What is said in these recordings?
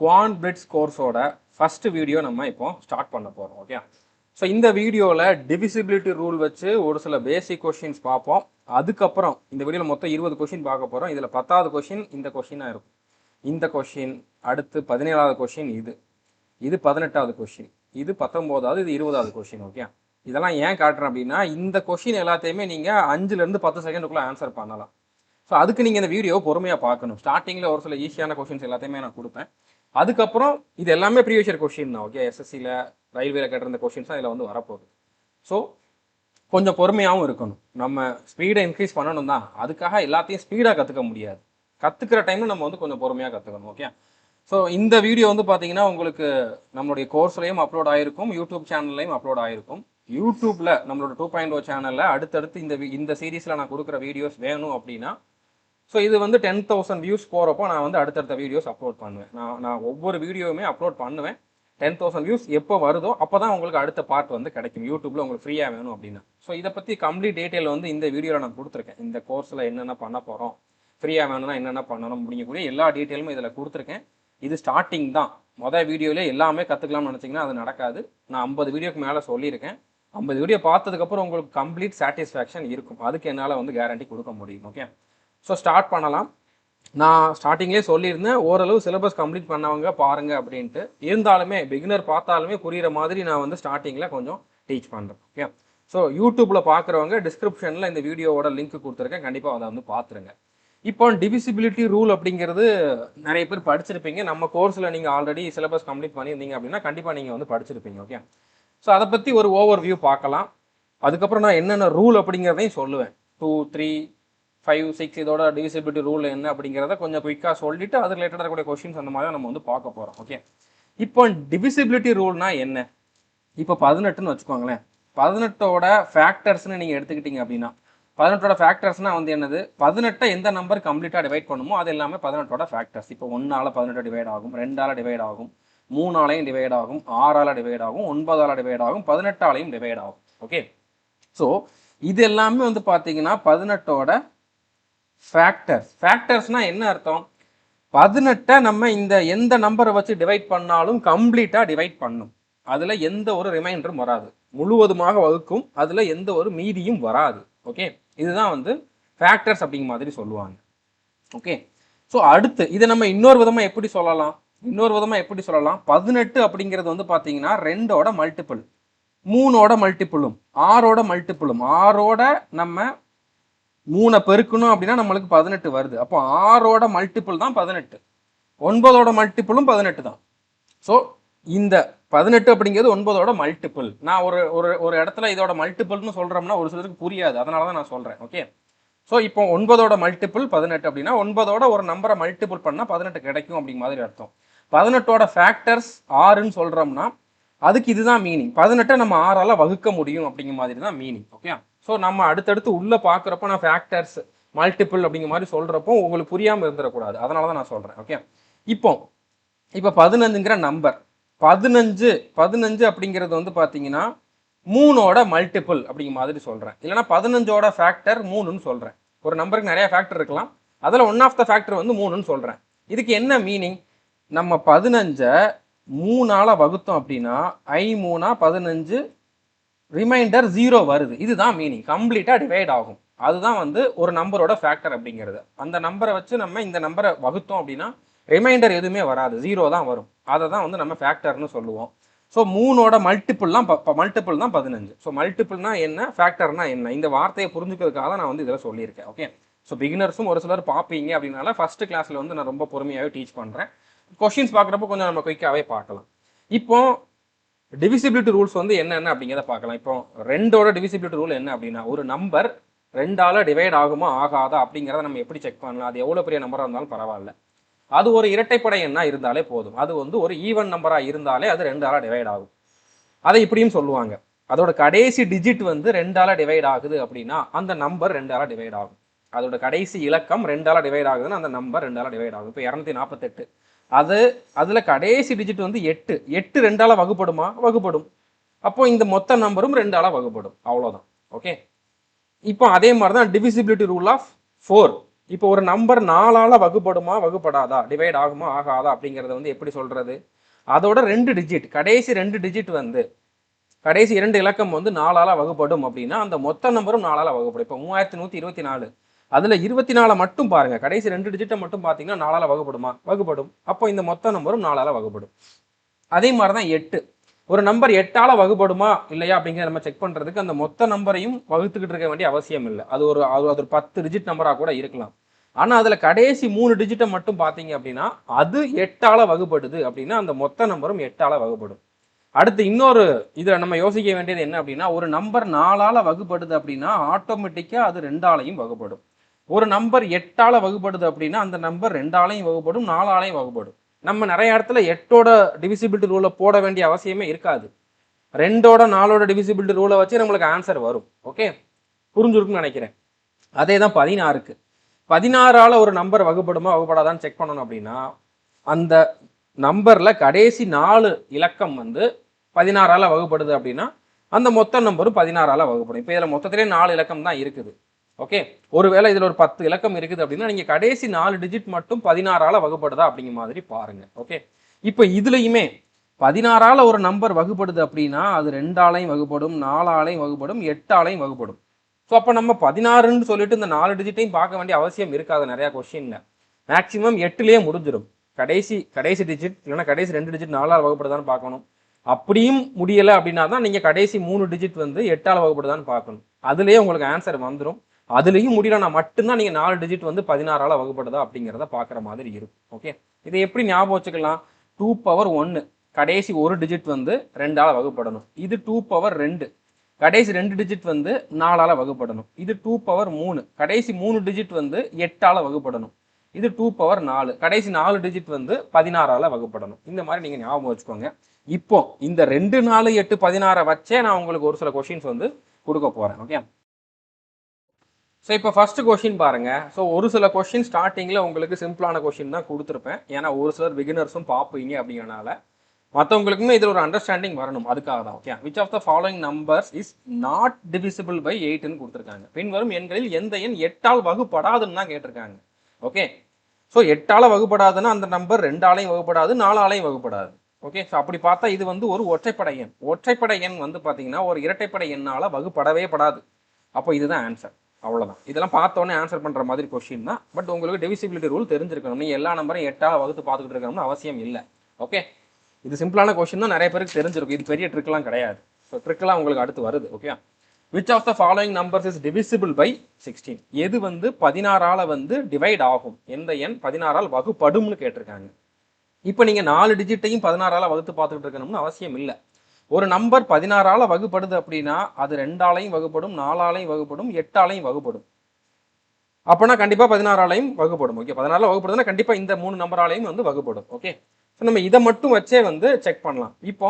Kuan blitz கோர்ஸோட first video நம்ம இப்போ start பண்ண போகிறோம். ஓகே, ஸோ இந்த வீடியோவில் டிவிசிபிலிட்டி ரூல் வச்சு ஒரு சில பேசிக் கொஷின்ஸ் பார்ப்போம். அதுக்கப்புறம் இந்த வீடியோவில் மொத்தம் 20 கொஷின் பார்க்க போகிறோம். இதில் 10வது கொஷின் இந்த கொஷினாக இருக்கும். இந்த கொஷின் அடுத்து 17வது கொஷின், இது 18வது கொஷின், இது 19வது, இது 20வது கொஷின். ஓகே, இதெல்லாம் ஏன் காட்டுறேன் அப்படின்னா இந்த கொஷின் எல்லாத்தையுமே நீங்கள் 5லேருந்து 10 செகண்டுக்குள்ளே ஆன்சர் பண்ணலாம். ஸோ அதுக்கு நீங்கள் இந்த வீடியோ பொறுமையாக பார்க்கணும். ஸ்டார்டிங்கில் ஒரு சில ஈஸியான கொஷின்ஸ் எல்லாத்தையுமே நான் கொடுப்பேன். அதுக்கப்புறம் இது எல்லாமே ப்ரீவியஸ் இயர் கொஷின் தான். ஓகே, எஸ்எஸ்சியில் ரயில்வேல கேட்டிருந்த கொஷின்ஸ் தான் இதில் வந்து வரப்போகுது. ஸோ கொஞ்சம் பொறுமையாகவும் இருக்கணும். நம்ம ஸ்பீடை இன்க்ரீஸ் பண்ணணும் தான், அதுக்காக எல்லாத்தையும் ஸ்பீடாக கற்றுக்க முடியாது. கற்றுக்கிற டைமில் நம்ம வந்து கொஞ்சம் பொறுமையாக கற்றுக்கணும். ஓகே, ஸோ இந்த வீடியோ வந்து பார்த்தீங்கன்னா உங்களுக்கு நம்மளுடைய கோர்ஸ்லையும் அப்லோட் ஆகிருக்கும், யூடியூப் சேனல்லையும் அப்லோட் ஆகிருக்கும். யூடியூப்பில் நம்மளோட 2.0 சேனலில் அடுத்தடுத்து இந்த சீரீஸில் நான் கொடுக்குற வீடியோஸ் வேணும் அப்படின்னா, ஸோ இது வந்து 10,000 வியூஸ் போகிறப்போ நான் வந்து அடுத்தடுத்த வீடியோஸ் அப்லோட் பண்ணுவேன். நான் ஒவ்வொரு வீடியோவுமே அப்லோட் பண்ணுவேன். 10,000 வியூஸ் எப்போ வருதோ அப்போ தான் உங்களுக்கு அடுத்த பார்ட் வந்து கிடைக்கும் யூடியூப்பில் உங்களுக்கு ஃப்ரீயாக வேணும் அப்படின்னா. ஸோ இதை பற்றி கம்ப்ளீட் டீட்டெயில் வந்து இந்த வீடியோவில் நான் கொடுத்துருக்கேன். இந்த கோர்ஸில் என்னென்ன பண்ண போகிறோம், ஃப்ரீயாக வேணும்னா என்னென்ன பண்ணணும் அப்படிங்கக்கூடிய எல்லா டீட்டெயிலுமே இதில் கொடுத்துருக்கேன். இது ஸ்டார்டிங் தான். மொதல் வீடியோவிலே எல்லாமே கற்றுக்கலாம்னு நினச்சிங்கன்னா அது நடக்காது. நான் 50 வீடியோக்கு மேலே சொல்லியிருக்கேன். 50 வீடியோ பார்த்ததுக்கப்புறம் உங்களுக்கு கம்ப்ளீட் சாட்டிஸ்ஃபேக்ஷன் இருக்கும். அதுக்கு என்னால் வந்து கேரண்டி கொடுக்க முடியும். ஓகே, ஸோ ஸ்டார்ட் பண்ணலாம். நான் ஸ்டார்டிங்லேயே சொல்லியிருந்தேன் ஓரளவு சிலபஸ் கம்ப்ளீட் பண்ணவங்க பாருங்கள் அப்படின்ட்டு. இருந்தாலுமே பிகினர் பார்த்தாலுமே புரிகிற மாதிரி நான் வந்து ஸ்டார்டிங்கில் கொஞ்சம் டீச் பண்ணுறேன். ஓகே, ஸோ யூடியூப்பில் பார்க்குறவங்க டிஸ்கிரிப்ஷனில் இந்த வீடியோவோட லிங்க் கொடுத்துருக்கேன், கண்டிப்பாக அதை வந்து பார்த்துருங்க. இப்போ டிவிசிபிலிட்டி ரூல் அப்படிங்கிறது நிறைய பேர் படிச்சிருப்பீங்க. நம்ம கோர்ஸில் நீங்கள் ஆல்ரெடி சிலபஸ் கம்ப்ளீட் பண்ணியிருந்தீங்க அப்படின்னா கண்டிப்பாக நீங்கள் வந்து படிச்சிருப்பீங்க. ஓகே, ஸோ அதை பற்றி ஒரு ஓவர் வியூ பார்க்கலாம். அதுக்கப்புறம் நான் என்னென்ன ரூல் அப்படிங்கிறதையும் சொல்லுவேன். 2, 3, 5, 6 இதோட டிவிசிபிலிட்டி ரூல் என்ன அப்படிங்கிறத கொஞ்சம் குயிக்காக சொல்லிட்டு அது ரிலேட்டடாக இருக்கக்கூடிய கொஸ்டின்ஸ் அந்த மாதிரி நம்ம வந்து பார்க்க போகிறோம். ஓகே, இப்போ டிவிசிபிலிட்டி ரூல்னா என்ன? இப்போ 18ன்னு வச்சுக்கோங்களேன். 18ஓட ஃபேக்டர்ஸ்னு நீங்கள் எடுத்துக்கிட்டீங்க அப்படின்னா 18ஓட ஃபேக்டர்ஸ்னால் வந்து என்னது? 18 எந்த நம்பர் கம்ப்ளீட்டாக டிவைட் பண்ணுமோ அது எல்லாமே 18ஓட ஃபேக்டர்ஸ். இப்போ 1ஆல் 18 டிவைட் ஆகும், 2ஆல் டிவைட் ஆகும், 3ஆலையும் டிவைட் ஆகும், 6ஆல் டிவைட் ஆகும், 9ஆல் டிவைட் ஆகும், 18ஆலையும் டிவைட் ஆகும். ஓகே, ஸோ இது எல்லாமே வந்து பார்த்தீங்கன்னா 18ஓட ஃபேக்டர்ஸ்னா என்ன அர்த்தம்? 18 நம்ம எந்த நம்பரை வச்சு டிவைட் பண்ணாலும் கம்ப்ளீட்டாக டிவைட் பண்ணும். அதில் எந்த ஒரு ரிமைண்டரும் வராது, முழுவதுமாக வகுக்கும், அதில் எந்த ஒரு மீதியும் வராது. ஓகே, இதுதான் வந்து ஃபேக்டர்ஸ் அப்படிங்கிற மாதிரி சொல்லுவாங்க. ஓகே, ஸோ அடுத்து இதை நம்ம இன்னொரு விதமாக எப்படி சொல்லலாம்? 18 அப்படிங்கிறது வந்து பார்த்தீங்கன்னா 2ஓட மல்டிபிள், 3ஓட மல்டிபிளும், 6ஓட மல்டிபிளும். 6ஓட நம்ம 3 பெருக்கணும் அப்படின்னா நம்மளுக்கு 18 வருது. அப்போ 6ஓட மல்டிபிள் தான் 18, 9ஓட மல்டிபிளும் 18 தான். ஸோ இந்த 18 அப்படிங்கிறது 9ஓட மல்டிபிள். நான் ஒரு இடத்துல இதோட மல்டிபிள்னு சொல்கிறோம்னா ஒரு சிலருக்கு புரியாது, அதனால தான் நான் சொல்கிறேன். ஓகே, ஸோ இப்போ 9ஓட மல்டிபிள் 18 அப்படின்னா 9ஓட ஒரு நம்பரை மல்டிபிள் பண்ணால் 18 கிடைக்கும் அப்படிங்கிற மாதிரி அர்த்தம். 18ஓட ஃபேக்டர்ஸ் 6ன்னு சொல்கிறோம்னா அதுக்கு இதுதான் மீனிங். 18 நம்ம 6ஆல் வகுக்க முடியும் அப்படிங்கிற மாதிரி தான் மீனிங். ஓகே, ஸோ நம்ம அடுத்தடுத்து உள்ளே பார்க்குறப்போ நான் ஃபேக்டர்ஸ் மல்டிபிள் அப்படிங்கிற மாதிரி சொல்கிறப்போ உங்களுக்கு புரியாமல் இருந்துடக்கூடாது, அதனால தான் நான் சொல்கிறேன். ஓகே, இப்போ 15ங்கிற நம்பர் 15 அப்படிங்கிறது வந்து பார்த்தீங்கன்னா 3ஓட மல்டிபிள் அப்படிங்கிற மாதிரி சொல்கிறேன். இல்லைனா 15ஓட ஃபேக்டர் 3ன்னு சொல்கிறேன். ஒரு நம்பருக்கு நிறைய ஃபேக்டர் இருக்கலாம், அதில் ஒன் ஆஃப் த ஃபேக்டர் வந்து 3ன்னு சொல்கிறேன். இதுக்கு என்ன மீனிங்? நம்ம 15 3ஆல் வகுத்தோம் அப்படின்னா 3 15, ரிமைண்டர் 0 வருது. இதுதான் மீனிங். கம்ப்ளீட்டாக டிவைட் ஆகும். அதுதான் வந்து ஒரு நம்பரோட ஃபேக்டர் அப்படிங்கிறது. அந்த நம்பரை வச்சு நம்ம இந்த நம்பரை வகுத்தோம் அப்படின்னா ரிமைண்டர் எதுவுமே வராது, 0 தான் வரும். அதை தான் வந்து நம்ம ஃபேக்டர்னு சொல்லுவோம். ஸோ 3ஓட மல்டிபிள் தான் 15. ஸோ மல்டிபிள்னா என்ன, ஃபேக்டர்னா என்ன, இந்த வார்த்தையை புரிஞ்சுக்கிறதுக்காக நான் வந்து இதில் சொல்லியிருக்கேன். ஓகே, ஸோ பிகினர்ஸும் ஒரு சிலர் பார்ப்பீங்க அப்படின்னால ஃபர்ஸ்ட் கிளாஸில் வந்து நான் ரொம்ப பொறுமையாகவே டீச் பண்ணுறேன். கொஷின்ஸ் பார்க்குறப்போ கொஞ்சம் நம்ம குயிக்காகவே பார்க்கலாம். இப்போ டிவிசிபிலிட்டி ரூல்ஸ் வந்து என்னென்ன அப்படிங்கிறத பார்க்கலாம். இப்போ 2ஓட டிவிசிபிலிட்டி ரூல் என்ன அப்படின்னா, ஒரு நம்பர் 2ஆல் டிவைட் ஆகுமா ஆகாதா அப்படிங்கிறத நம்ம எப்படி செக் பண்ணலாம்? அது எவ்வளோ பெரிய நம்பராக இருந்தாலும் பரவாயில்ல, அது ஒரு இரட்டைப்படை எண்ணா இருந்தாலே போதும். அது வந்து ஒரு ஈவன் நம்பராக இருந்தாலே அது 2ஆல் டிவைட் ஆகும். அதை இப்படியும் சொல்லுவாங்க, அதோட கடைசி டிஜிட் வந்து 2ஆல் டிவைட் ஆகுது அப்படின்னா அந்த நம்பர் 2ஆல் டிவைட் ஆகும். அதோட கடைசி இலக்கம் 2ஆல் டிவைட் ஆகுதுன்னா அந்த நம்பர் 2ஆல் டிவைட் ஆகும். இப்போ 248 அதில் கடைசி டிஜிட் வந்து 8 2ஆல் வகுப்படுமா? வகுப்படும். அப்போ இந்த மொத்த நம்பரும் 2ஆல் வகுப்படும், அவ்வளோதான். ஓகே, இப்போ அதே மாதிரி தான் டிவிசிபிலிட்டி ரூல் ஆஃப் 4. இப்போ ஒரு நம்பர் 4ஆல வகுப்படுமா வகுப்படாதா, டிவைட் ஆகுமா ஆகாதா அப்படிங்கிறத வந்து எப்படி சொல்றது? அதோட 2 டிஜிட், கடைசி 2 டிஜிட் வந்து கடைசி 2 இலக்கம் வந்து 4ஆல வகுப்படும் அப்படின்னா அந்த மொத்த நம்பரும் 4ஆல வகுப்படும். இப்போ 3124, அதுல 24 மட்டும் பாருங்க, கடைசி 2 டிஜிட்டை மட்டும் பார்த்தீங்கன்னா 4ஆல வகுப்படுமா? வகுப்படும். அப்போ இந்த மொத்த நம்பரும் 4ஆல வகுப்படும். அதே மாதிரி தான் 8. ஒரு நம்பர் 8ஆல வகுப்படுமா இல்லையா அப்படிங்கிறத நம்ம செக் பண்றதுக்கு அந்த மொத்த நம்பரையும் வகுத்துக்கிட்டு இருக்க வேண்டிய அவசியம் இல்லை. அது ஒரு 10 டிஜிட் நம்பரா கூட இருக்கலாம். ஆனா அதுல கடைசி 3 டிஜிட்டை மட்டும் பார்த்தீங்க அப்படின்னா அது 8ஆல வகுப்படுது அப்படின்னா அந்த மொத்த நம்பரும் 8ஆல வகுப்படும். அடுத்து இன்னொரு இதை நம்ம யோசிக்க வேண்டியது என்ன அப்படின்னா, ஒரு நம்பர் 4ஆல வகுப்படுது அப்படின்னா ஆட்டோமேட்டிக்கா அது 2ஆலையும் வகுப்படும். ஒரு நம்பர் 8ஆல வகுப்படுது அப்படின்னா அந்த நம்பர் 2ஆலையும் வகுப்படும், 4ஆலையும் வகுப்படும். நம்ம நிறைய இடத்துல 8ஓட டிவிசிபிலிட்டி ரூலை போட வேண்டிய அவசியமே இருக்காது. 2ஓட 4ஓட டிவிசிபிலிட்டி ரூலை வச்சு நம்மளுக்கு ஆன்சர் வரும். ஓகே, புரிஞ்சிருக்குன்னு நினைக்கிறேன். அதே தான் 16க்கு. 16ஆல ஒரு நம்பர் வகுப்படுமா வகுப்படாதான்னு செக் பண்ணணும் அப்படின்னா அந்த நம்பர்ல கடைசி 4 இலக்கம் வந்து 16ஆல வகுப்படுது அப்படின்னா அந்த மொத்த நம்பரும் 16ஆல வகுப்படும். இப்போ இதுல மொத்தத்திலே 4 இலக்கம் தான் இருக்குது. ஓகே, ஒருவேளை இதுல ஒரு 10 இலக்கம் இருக்குது அப்படின்னா நீங்க கடைசி 4 டிஜிட் மட்டும் 16ஆல வகுப்படுதா அப்படிங்கிற மாதிரி பாருங்க. ஓகே, இப்போ இதுலயுமே 16ஆல ஒரு நம்பர் வகுப்படுது அப்படின்னா அது 2ஆலையும் வகுப்படும், 4ஆலையும் வகுப்படும், 8ஆலையும் வகுப்படும். ஸோ அப்போ நம்ம 16ன்னு சொல்லிட்டு இந்த 4 டிஜிட்டையும் பார்க்க வேண்டிய அவசியம் இருக்காது. நிறைய கொஸ்டின்ல மேக்சிமம் 8லயே முடிஞ்சிடும். கடைசி டிஜிட் இல்லைன்னா கடைசி 2 டிஜிட் 4ஆல வகுப்படுதான்னு பார்க்கணும். அப்படியும் முடியலை அப்படின்னா தான் நீங்கள் கடைசி 3 டிஜிட் வந்து 8ஆல வகுப்படுதான்னு பார்க்கணும். அதுலேயே உங்களுக்கு ஆன்சர் வந்துடும். அதுலேயும் முடியலன்னா மட்டும்தான் நீங்கள் 4 டிஜிட் வந்து 16ஆல வகுப்படுதா அப்படிங்கிறத பார்க்குற மாதிரி இருக்கும். ஓகே, இதை எப்படி ஞாபகம் வச்சுக்கலாம்? 2 பவர் 1 கடைசி ஒரு டிஜிட் வந்து 2ஆல வகுப்படணும். இது 2 பவர் 2 கடைசி 2 டிஜிட் வந்து 4ஆல வகுப்படணும். இது 2 பவர் 3 கடைசி 3 டிஜிட் வந்து 8ஆல வகுப்படணும். இது 2 பவர் 4 கடைசி 4 டிஜிட் வந்து 16ஆல வகுப்படணும். இந்த மாதிரி நீங்க ஞாபகம் வச்சுக்கோங்க. இப்போ இந்த 2 4 8 16 வச்சே நான் உங்களுக்கு ஒரு சில கொஸ்டின்ஸ் வந்து கொடுக்க போறேன். ஓகே, ஸோ இப்போ ஃபர்ஸ்ட் கொஸ்டின் பாருங்க. ஸோ ஒரு சில கொஸ்டின் ஸ்டார்டிங்ல உங்களுக்கு சிம்பிளான கொஸ்டின் தான் கொடுத்துருப்பேன். ஏன்னா ஒரு சிலர் பிகினர்ஸும் பார்ப்பீங்க அப்படிங்கிறனால மற்றவங்களுக்குமே இதில் ஒரு அண்டர்ஸ்டாண்டிங் வரணும், அதுக்காக தான். Okay, which of the following numbers is not divisible by 8ன்னு கொடுத்துருக்காங்க. பின்வரும் எண்களில் எந்த எண் 8ஆல் வகுப்படாதுன்னு தான் கேட்டிருக்காங்க. ஓகே, ஸோ 8ஆல வகுப்படாதுன்னா அந்த நம்பர் 2ஆலையும் வகுப்படாது, 4ஆலையும் வகுப்படாது. ஓகே, ஸோ அப்படி பார்த்தா இது வந்து ஒரு ஒற்றைப்படை எண். ஒற்றைப்படை எண் வந்து பார்த்தீங்கன்னா ஒரு இரட்டைப்படை எண்ணால் வகுப்படவே படாது. அப்போ இதுதான் ஆன்சர். அவ்வளோதான். இதெல்லாம் பார்த்தோன்னே ஆன்சர் பண்ணுற மாதிரி கொஸ்டின் தான். பட் உங்களுக்கு டிவிசிபிலிட்டி ரூல் தெரிஞ்சிருக்கணும். நீங்கள் எல்லா நம்பரையும் 8ஆல வகுத்து பார்த்துக்கிட்டு இருக்கணும்னு அவசியம் இல்லை. ஓகே, இது சிம்பிளான கொஸ்டின் தான், நிறைய பேருக்கு தெரிஞ்சிருக்கும். இது பெரிய ட்ரிக்லாம் கிடையாது. ஸோ ட்ரிக்லாம் உங்களுக்கு அடுத்து வருது. Okay, which of the following numbers is divisible by 16? எது வந்து 16ஆல வந்து டிவைட் ஆகும், எந்த எண் 16ஆல் வகுப்படும்னு கேட்டிருக்காங்க. இப்போ நீங்கள் 4 டிஜிட்டையும் 16ஆல வகுத்து பார்த்துக்கிட்டு இருக்கணும்னு அவசியம் இல்லை. ஒரு நம்பர் 16ஆல வகுப்படுது அப்படின்னா அது 2ஆலையும் வகுப்படும், 4ஆலையும் வகுப்படும், 8ஆலையும் வகுப்படும். அப்போனா கண்டிப்பாக 16ஆலையும் வகுப்படும். ஓகே, 16ஆல வகுப்படுதுன்னா கண்டிப்பாக இந்த 3 நம்பராலையும் வந்து வகுப்படும். ஓகே, ஸோ நம்ம இதை மட்டும் வச்சே வந்து செக் பண்ணலாம். இப்போ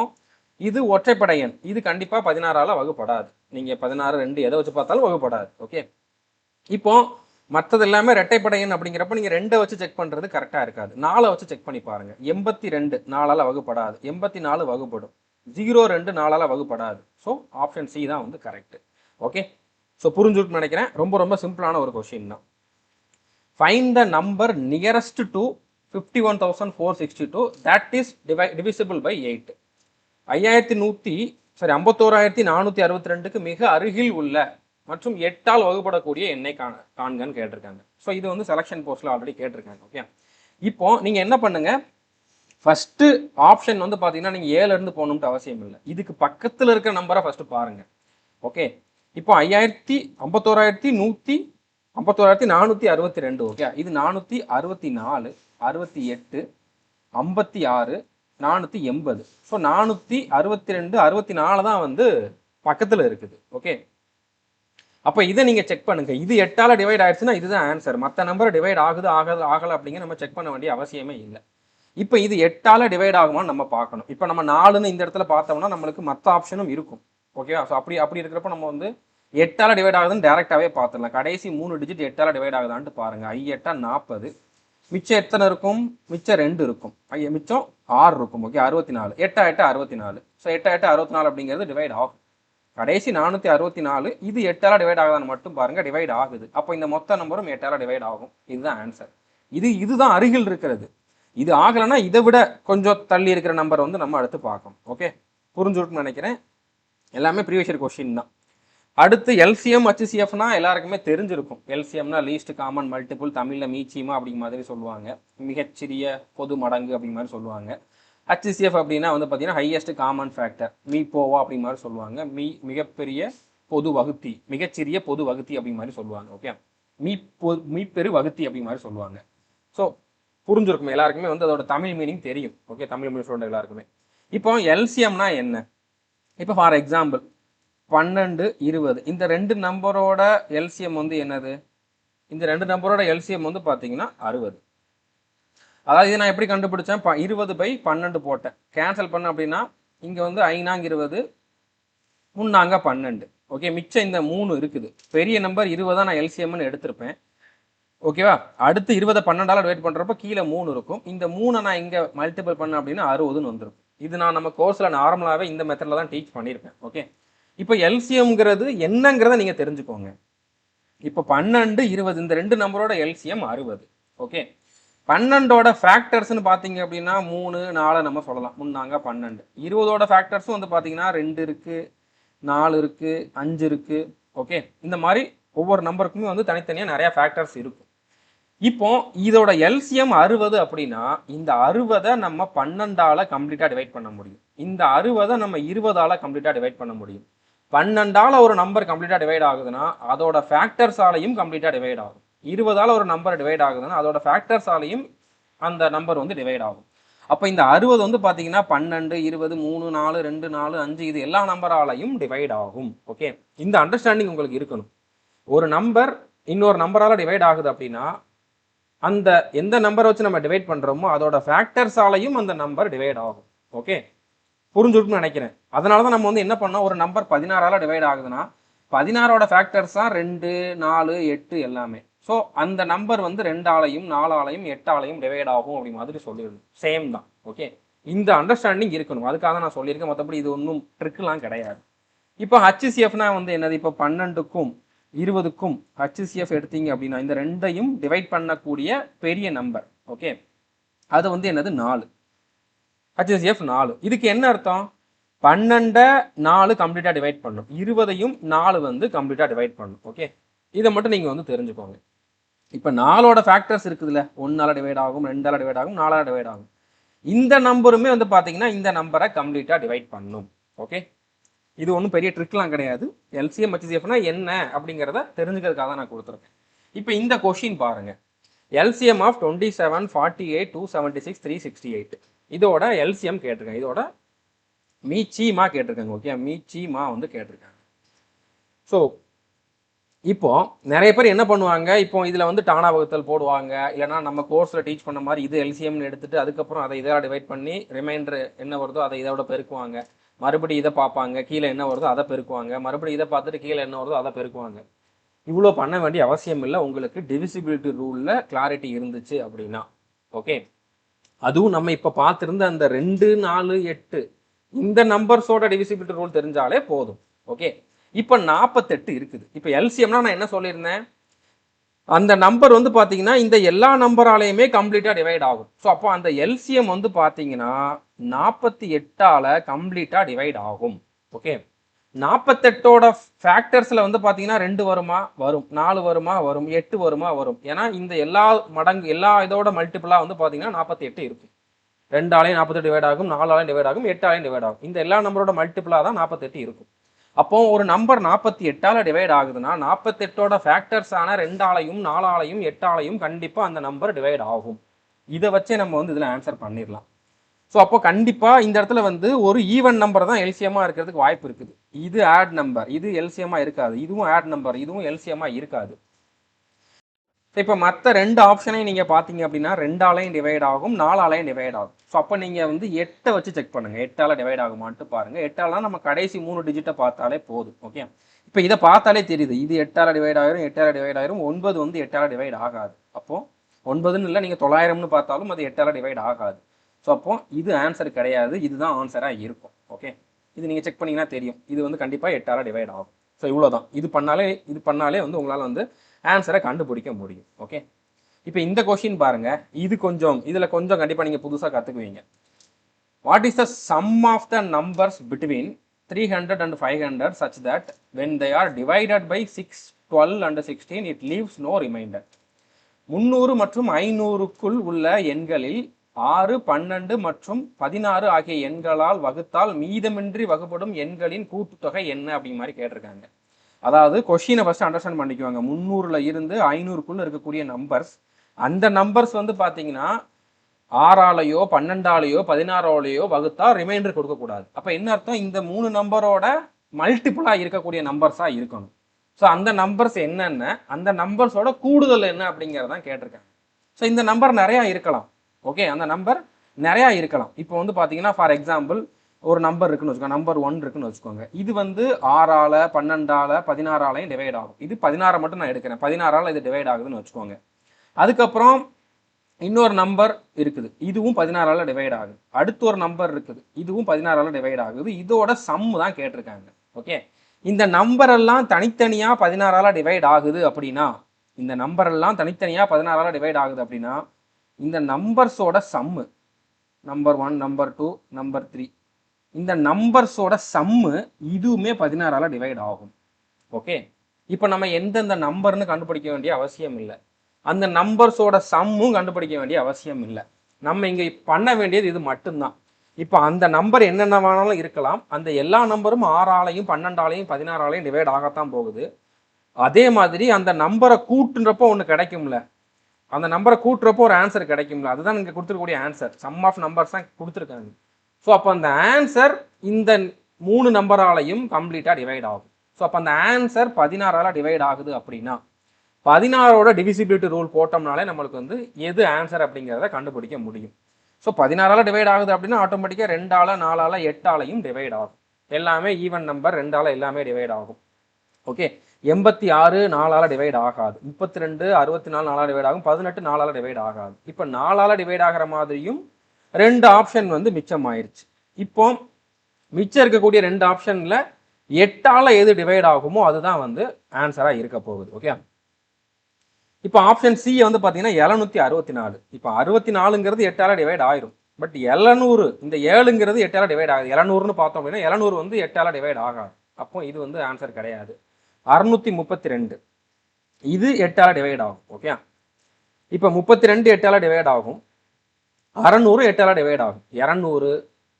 இது ஒற்றைப்படை எண், இது கண்டிப்பாக 16ஆல வகுப்படாது. நீங்கள் 16 2 எதை வச்சு பார்த்தாலும் வகுப்படாது. ஓகே, இப்போ மற்றது எல்லாமே இரட்டைப்படை எண் அப்படிங்கிறப்ப நீங்கள் 2 வச்சு செக் பண்ணுறது கரெக்டாக இருக்காது. 4 வச்சு செக் பண்ணி பாருங்க. 82 4ஆல வகுப்படாது, 84 வகுப்படும், 02 4ஆல வகுப்படாது. ஸோ ஆப்ஷன் சி தான் வந்து கரெக்ட். ஓகே, ஸோ புரிஞ்சுட்டு நினைக்கிறேன். ரொம்ப ரொம்ப சிம்பிளான ஒரு கொஸ்டின் தான். Find the number nearest to 51,462 that is divisible by 8. 51,462க்கு மிக அருகில் உள்ள மற்றும் 8ஆல் வகுப்படக்கூடிய எண்ணை காண்கன்னு கேட்டிருக்காங்க. ஸோ இது வந்து செலக்ஷன் போஸ்ட்ல ஆல்ரெடி கேட்டிருக்காங்க. ஓகே, இப்போ நீங்க என்ன பண்ணுங்க, ஃபர்ஸ்ட் ஆப்ஷன் வந்து பாத்தீங்கன்னா நீங்க 7ல இருந்து போகணும்னு அவசியம் இல்லை. இதுக்கு பக்கத்துல இருக்க நம்பரை ஃபர்ஸ்ட் பாருங்க. ஓகே, இப்போ 51,462. ஓகே, இது 464, 68, 56, 480. ஸோ 462, 64 தான் வந்து பக்கத்தில் இருக்குது. ஓகே, அப்போ இதை நீங்கள் செக் பண்ணுங்க. இது 8ஆல டிவைட் ஆயிடுச்சுன்னா இதுதான் ஆன்சர். மற்ற நம்பர் டிவைட் ஆகுது ஆகலை அப்படிங்கிற நம்ம செக் பண்ண வேண்டிய அவசியமே இல்லை. இப்போ இது 8ஆல டிவைட் ஆகுமான்னு நம்ம பார்க்கணும். இப்போ நம்ம 4ன்னு இந்த இடத்துல பார்த்தோம்னா நம்மளுக்கு மற்ற ஆப்ஷனும் இருக்கும். ஓகேவா? ஸோ அப்படி இருக்கிறப்ப நம்ம வந்து 8ஆல டிவைட் ஆகுதுன்னு டேரெக்டாகவே பார்த்துடலாம். கடைசி 3 டிஜிட் 8ஆல டிவைட் ஆகுதான்ட்டு பாருங்க. 8 40, மிச்சம் எத்தனை இருக்கும்? மிச்சம் 2 இருக்கும். மிச்சம் 6 இருக்கும். ஓகே, 64. 8 8 64. ஸோ 8 8 64 அப்படிங்கிறது டிவைட் ஆகும். கடைசி 464 இது 8ஆல் டிவைட் ஆகுதான்னு மட்டும் பாருங்க, டிவைட் ஆகுது. அப்போ இந்த மொத்த நம்பரும் 8ஆல் டிவைட் ஆகும். இதுதான் ஆன்சர். இதுதான் அருகில் இருக்கிறது. இது ஆகலைன்னா இதை விட கொஞ்சம் தள்ளி இருக்கிற நம்பர் வந்து நம்ம அடுத்து பார்க்கணும். ஓகே, புரிஞ்சுட்டுன்னு நினைக்கிறேன். எல்லாமே ப்ரீவியஸ் இயர் கொஸ்டின் தான். அடுத்து எல்சிஎம் ஹச்சிசிஎஃப்னா எல்லாருக்குமே தெரிஞ்சிருக்கும். எல்சிஎம்னா லீஸ்ட் காமன் மல்டிபிள், தமிழில் மீச்சிமா அப்படிங்கிற மாதிரி சொல்லுவாங்க. மிகச்சிறிய பொது மடங்கு அப்படிங்கிற மாதிரி சொல்லுவாங்க. ஹச்சிசிஎஃப் அப்படின்னா வந்து பார்த்தீங்கன்னா ஹையஸ்ட் காமன் ஃபேக்டர், மீபோவா அப்படிங்கிற மாதிரி சொல்லுவாங்க. மிகப்பெரிய பொது வகுத்தி, மிகச்சிறிய பொது வகுத்தி அப்படிங்கிற மாதிரி சொல்லுவாங்க. ஓகே, மீப்பெரு வகுத்தி அப்படிங்கிற மாதிரி சொல்லுவாங்க. ஸோ புரிஞ்சிருக்கும் எல்லாருக்குமே வந்து அதோட தமிழ் மீனிங் தெரியும். ஓகே, தமிழ் மீனிங் சொல்கிற எல்லாருக்குமே. இப்போ எல்சிஎம்னா என்ன? இப்போ ஃபார் எக்ஸாம்பிள் 12, 20 இந்த ரெண்டு நம்பரோட எல்சிஎம் வந்து என்னது? இந்த ரெண்டு நம்பரோட எல்சிஎம் வந்து பார்த்தீங்கன்னா 60. அதாவது இது நான் எப்படி கண்டுபிடிச்சேன்? 20/12 போட்டேன். கேன்சல் பண்ண அப்படின்னா இங்கே வந்து 5 20, 3 12. ஓகே, மிச்சம் இந்த 3 இருக்குது. பெரிய நம்பர் 20 நான் எல்சிஎம்னு எடுத்திருப்பேன். ஓகேவா? அடுத்து 20 12ஆல் டிவைட் பண்ணுறப்ப கீழே 3 இருக்கும். இந்த 3 நான் இங்கே மல்டிபிள் பண்ண அப்படின்னா 60ன்னு வந்துருக்கும். இது நான் நம்ம கோர்ஸில் நார்மலாகவே இந்த மெத்தடில் தான் டீச் பண்ணியிருப்பேன். ஓகே, இப்போ எல்சிஎம்ங்கிறது என்னங்கிறத நீங்கள் தெரிஞ்சுக்கோங்க. இப்போ 12, 20 இந்த ரெண்டு நம்பரோட எல்சிஎம் 60. ஓகே, 12ஓட ஃபேக்டர்ஸ்னு பார்த்தீங்க அப்படின்னா 3, 4 நம்ம சொல்லலாம். 3 12. 20ஓட ஃபேக்டர்ஸும் வந்து பார்த்தீங்கன்னா 2 இருக்குது, 4 இருக்குது, 5 இருக்குது. ஓகே, இந்த மாதிரி ஒவ்வொரு நம்பருக்குமே வந்து தனித்தனியாக நிறையா ஃபேக்டர்ஸ் இருக்கும். இப்போ இதோட எல்சிஎம் 60 அப்படின்னா இந்த 60 நம்ம 12ஆல் கம்ப்ளீட்டாக டிவைட் பண்ண முடியும். இந்த 60 நம்ம 20ஆல் கம்ப்ளீட்டாக டிவைட் பண்ண முடியும். 12ஆல் ஒரு நம்பர் கம்ப்ளீட்டாக டிவைட் ஆகுதுன்னா அதோட ஃபேக்டர்ஸாலையும் கம்ப்ளீட்டாக டிவைட் ஆகும். 20ஆல் ஒரு நம்பர் டிவைட் ஆகுதுன்னா அதோட ஃபேக்டர்ஸாலையும் அந்த நம்பர் வந்து டிவைட் ஆகும். அப்போ இந்த 60 வந்து பார்த்தீங்கன்னா 12, 20, 3, 4, 2, 4, 5 இது எல்லா நம்பராலையும் டிவைட் ஆகும். ஓகே, இந்த அண்டர்ஸ்டாண்டிங் உங்களுக்கு இருக்கணும். ஒரு நம்பர் இன்னொரு நம்பரால் டிவைட் ஆகுது அப்படின்னா அந்த எந்த நம்பரை வச்சு நம்ம டிவைட் பண்ணுறோமோ அதோட ஃபேக்டர்ஸாலையும் அந்த நம்பர் டிவைட் ஆகும். ஓகே, புரிஞ்சுட்டுன்னு நினைக்கிறேன். அதனால தான் நம்ம வந்து என்ன பண்ணோம், ஒரு நம்பர் 16ஆல் டிவைட் ஆகுதுன்னா 16ஓட ஃபேக்டர்ஸ் தான் 2, 4, 8 எல்லாமே. ஸோ அந்த நம்பர் வந்து 2ஆலையும் 4ஆலையும் 8ஆலையும் டிவைட் ஆகும் அப்படி மாதிரி சொல்லிடணும். சேம் தான். ஓகே, இந்த அண்டர்ஸ்டாண்டிங் இருக்கணும். அதுக்காக தான் நான் சொல்லியிருக்கேன். மற்றபடி இது ஒன்றும் ட்ரிக்லாம் கிடையாது. இப்போ ஹச்சிசிஎஃப்னா வந்து என்னது? இப்போ 12க்கும் 20க்கும் ஹச்சிசிஎஃப் எடுத்தீங்க அப்படின்னா இந்த ரெண்டையும் டிவைட் பண்ணக்கூடிய பெரிய நம்பர். ஓகே, அது வந்து என்னது? 4. ஹச்சிசிஎஃப் 4. இதுக்கு என்ன அர்த்தம்? 12 4 கம்ப்ளீட்டாக டிவைட் பண்ணும், 20ஐயும் 4 வந்து கம்ப்ளீட்டாக டிவைட் பண்ணும். ஓகே, இதை மட்டும் நீங்கள் வந்து தெரிஞ்சுக்கோங்க. இப்போ 4ஓட ஃபேக்டர்ஸ் இருக்குதுல்ல, 1ஆல் டிவைட் ஆகும், 2ஆல் டிவைட் ஆகும், 4ஆல் டிவைட் ஆகும். இந்த நம்பருமே வந்து பார்த்தீங்கன்னா இந்த நம்பரை கம்ப்ளீட்டாக டிவைட் பண்ணும். ஓகே, இது ஒன்றும் பெரிய ட்ரிக்லாம் கிடையாது. எல்சிஎம் ஹச்சிசிஎஃப்னா என்ன அப்படிங்கிறத தெரிஞ்சுக்கிறதுக்காக தான் நான் கொடுத்துருக்கேன். இப்போ இந்த கொஷின் பாருங்க. எல்சிஎம் ஆஃப் 27, 48, 276, 368 இதோட எல்சிஎம் கேட்டிருக்கேன். இதோட மீச்சிமா கேட்டிருக்காங்க. ஓகே, மீச்சிமா வந்து கேட்டிருக்காங்க. ஸோ இப்போ நிறைய பேர் என்ன பண்ணுவாங்க, இப்போ இதில் வந்து டானா வகுத்தல் போடுவாங்க, இல்லைனா நம்ம கோர்ஸில் டீச் பண்ண மாதிரி இது எல்சிஎம்னு எடுத்துட்டு அதுக்கப்புறம் அதை இதெல்லாம் டிவைட் பண்ணி ரிமைண்டர் என்ன வருதோ அதை இதோட பெருக்குவாங்க. மறுபடியும் இதை பார்ப்பாங்க, கீழே என்ன வருதோ அதை பெருக்குவாங்க. மறுபடியும் இதை பார்த்துட்டு கீழே என்ன வருதோ அதை பெருக்குவாங்க. இவ்வளோ பண்ண வேண்டிய அவசியம் இல்லை. உங்களுக்கு டிவிசிபிலிட்டி ரூலில் கிளாரிட்டி இருந்துச்சு அப்படின்னா. ஓகே, அதுவும் நம்ம இப்போ பார்த்துருந்த அந்த 2, 4, 8 இந்த நம்பர்ஸோட டிவிசிபிலிட்டி ரூல் தெரிஞ்சாலே போதும். ஓகே, இப்போ 48 இருக்குது. இப்போ எல்சிஎம்னா நான் என்ன சொல்லியிருந்தேன், அந்த நம்பர் வந்து பார்த்தீங்கன்னா இந்த எல்லா நம்பராலையுமே கம்ப்ளீட்டாக டிவைட் ஆகும். ஸோ அப்போ அந்த எல்சிஎம் வந்து பார்த்தீங்கன்னா 48ஆல் கம்ப்ளீட்டாக டிவைட் ஆகும். ஓகே, 48ஓட ஃபேக்டர்ஸில் வந்து பார்த்தீங்கன்னா 2 வருமா? வரும். 4 வருமா? வரும். 8 வருமா? வரும். ஏன்னா இந்த எல்லா மடங்கு எல்லா இதோட மல்டிபிளாக வந்து பார்த்தீங்கன்னா 48 இருக்கும். 2ஆலையும் 48 டிவைட் ஆகும், 4ஆலையும் டிவைட் ஆகும், 8ஆலையும் டிவைட் ஆகும். இந்த எல்லா நம்பரோட மல்டிபிளாக தான் 48 இருக்கும். அப்போ ஒரு நம்பர் 48ஆல் டிவைட் ஆகுதுன்னா 48ஓட ஃபேக்டர்ஸான 2ஆலையும் 4ஆலையும் 8ஆலையும் கண்டிப்பாக அந்த நம்பர் டிவைட் ஆகும். இதை வச்சே நம்ம வந்து இதில் ஆன்சர் பண்ணிடலாம். ஸோ அப்போ கண்டிப்பாக இந்த இடத்துல வந்து ஒரு ஈவன் நம்பர் தான் எல்சிஎம்மாக இருக்கிறதுக்கு வாய்ப்பு இருக்குது. இது ஆட் நம்பர், இது எல்சிஎம்மாக இருக்காது. இதுவும் ஆட் நம்பர், இதுவும் எல்சிஎம்மாக இருக்காது. இப்போ மற்ற 2 ஆப்ஷனையும் நீங்கள் பார்த்தீங்க அப்படின்னா 2ஆலையும் டிவைட் ஆகும், 4ஆலையும் டிவைட் ஆகும். ஸோ அப்போ நீங்கள் வந்து 8 வச்சு செக் பண்ணுங்கள், 8ஆல் டிவைட் ஆகுமான்ட்டு பாருங்கள். 8ஆலாம் நம்ம கடைசி 3 டிஜிட்டை பார்த்தாலே போதும். ஓகே, இப்போ இதை பார்த்தாலே தெரியுது, இது 8ஆல் டிவைட் ஆயிரும், 8ஆல் டிவைட் ஆயிரும். 9 வந்து 8ஆல் டிவைட் ஆகாது. அப்போது 9ன்னு இல்லை, நீங்கள் 900ன்னு பார்த்தாலும் அது 8ஆல் டிவைட் ஆகாது. ஸோ அப்போ இது ஆன்சர் கிடையாது, இதுதான் ஆன்சராக இருக்கும். ஓகே, இது நீங்கள் செக் பண்ணிங்கன்னா தெரியும். இது வந்து கண்டிப்பாக 8ஆல் டிவைட் ஆகும். ஸோ இவ்வளோ தான். இது பண்ணாலே வந்து உங்களால் வந்து ஆன்சரை கண்டுபிடிக்க முடியும். ஓகே, இப்போ இந்த கொஷின் பாருங்கள். இதில் கொஞ்சம் கண்டிப்பாக நீங்கள் புதுசாக கற்றுக்குவீங்க. What is the sum of the numbers between 300 and 500 such that when they are divided by 6, 12 and 16 it leaves no remainder? 300 மற்றும் 500க்குள் உள்ள எண்களில் 6, 12 மற்றும் 16 ஆகிய எண்களால் வகுத்தால் மீதமின்றி வகுப்படும் எண்களின் கூட்டுத்தொகை என்ன அப்படிங்கிற மாதிரி கேட்டிருக்காங்க. அதாவது கொஷினை ஃபர்ஸ்ட் அண்டர்ஸ்டாண்ட் பண்ணிக்குவாங்க. 300ல இருந்து 500க்குள்ள இருக்கக்கூடிய நம்பர்ஸ், அந்த நம்பர்ஸ் வந்து பார்த்தீங்கன்னா 6ஆலையோ 12ஆலையோ 16ஆலையோ வகுத்தா ரிமைண்டர் கொடுக்கக்கூடாது. அப்போ என்ன அர்த்தம்? இந்த 3 நம்பரோட மல்டிபிளாக இருக்கக்கூடிய நம்பர்ஸாக இருக்கணும். ஸோ அந்த நம்பர்ஸ் என்னென்ன, அந்த நம்பர்ஸோட கூடுதல் என்ன அப்படிங்கிறதான் கேட்டிருக்காங்க. ஸோ இந்த நம்பர் நிறையா இருக்கலாம். ஓகே, அந்த நம்பர் நிறையா இருக்கலாம். இப்போ வந்து பார்த்தீங்கன்னா ஃபார் எக்ஸாம்பிள் ஒரு நம்பர் இருக்குன்னு வச்சுக்கோங்க, நம்பர் 1 இருக்குன்னு வச்சுக்கோங்க. இது வந்து 6ஆல் 12ஆல் 16ஆலையும் டிவைட் ஆகும். இது 16 மட்டும் நான் எடுக்கிறேன், 16ஆல் இது டிவைட் ஆகுதுன்னு வச்சுக்கோங்க. அதுக்கப்புறம் இன்னொரு நம்பர் இருக்குது, இதுவும் 16ஆல் டிவைட் ஆகுது. அடுத்து ஒரு நம்பர் இருக்குது, இதுவும் 16ஆல் டிவைட் ஆகுது. இதோட சம் தான் கேட்டிருக்காங்க. ஓகே, இந்த நம்பர் எல்லாம் தனித்தனியாக 16ஆல் டிவைட் ஆகுது அப்படின்னா, இந்த நம்பர் எல்லாம் தனித்தனியாக 16ஆல் டிவைட் ஆகுது அப்படின்னா இந்த நம்பர்ஸோட சம்மு, நம்பர் 1, நம்பர் 2, நம்பர் 3, இந்த நம்பர்ஸோட சம்மு இதுவுமே 16ஆல் டிவைட் ஆகும். ஓகே, இப்போ நம்ம எந்தெந்த நம்பர்னு கண்டுபிடிக்க வேண்டிய அவசியம் இல்லை, அந்த நம்பர்ஸோட சம்மும் கண்டுபிடிக்க வேண்டிய அவசியம் இல்லை. நம்ம இங்கே பண்ண வேண்டியது இது மட்டும்தான். இப்போ அந்த நம்பர் என்னென்ன வேணாலும் இருக்கலாம், அந்த எல்லா நம்பரும் 6ஆலையும் 12ஆலையும் 16ஆலையும் டிவைட் ஆகத்தான் போகுது. அதே மாதிரி அந்த நம்பரை கூட்டுன்றப்போ ஒன்று கிடைக்கும்ல, அந்த நம்பரை கூட்டுறப்போ ஒரு ஆன்சர் கிடைக்கும்ல, அதுதான் இங்கே கொடுத்துருக்கக்கூடிய ஆன்சர். சம் ஆஃப் நம்பர்ஸ் தான் கொடுத்துருக்காங்க. ஸோ அப்போ அந்த ஆன்சர் இந்த 3 நம்பராலையும் கம்ப்ளீட்டாக டிவைட் ஆகும். ஸோ அப்போ அந்த ஆன்சர் 16ஆல் டிவைட் ஆகுது அப்படின்னா 16ஓட டிவிசிபிலிட்டி ரூல் போட்டோம்னாலே நம்மளுக்கு வந்து எது ஆன்சர் அப்படிங்கிறத கண்டுபிடிக்க முடியும். ஸோ 16ஆல் டிவைட் ஆகுது அப்படின்னா ஆட்டோமேட்டிக்காக 2ஆல் 4ஆல் 8ஆலையும் டிவைட் ஆகும். எல்லாமே ஈவன் நம்பர், 2ஆல் எல்லாமே டிவைட் ஆகும். ஓகே, 86 4ஆல் டிவைட் ஆகாது, 32 64 4ஆல் டிவைட் ஆகும், 18 4ஆல் டிவைட் ஆகாது. இப்போ 4ஆல் டிவைட் ஆகிற மாதிரியும் 2 ஆப்ஷன் வந்து மிச்சம் ஆயிடுச்சு. இப்போ மிச்சம் இருக்கக்கூடிய 2 ஆப்ஷனில் 8ஆல் எது டிவைட் ஆகுமோ அதுதான் வந்து ஆன்சராக இருக்க போகுது. ஓகே, இப்போ ஆப்ஷன் சி வந்து பார்த்தீங்கன்னா 764. இப்போ 64ங்கிறது 8ஆல் டிவைட் ஆயிரும். பட் 700, இந்த 7ங்கிறது 8ஆல் டிவைட் ஆகுது. 700ன்னு பார்த்தோம் அப்படின்னா 700 வந்து 8ஆல் டிவைட் ஆகாது. அப்போ இது வந்து ஆன்சர் கிடையாது. 632 இது 8ஆல் டிவைட் ஆகும். ஓகே, இப்போ 32 8ஆல் டிவைட் ஆகும், 600 8ஆல் டிவைட் ஆகும். 200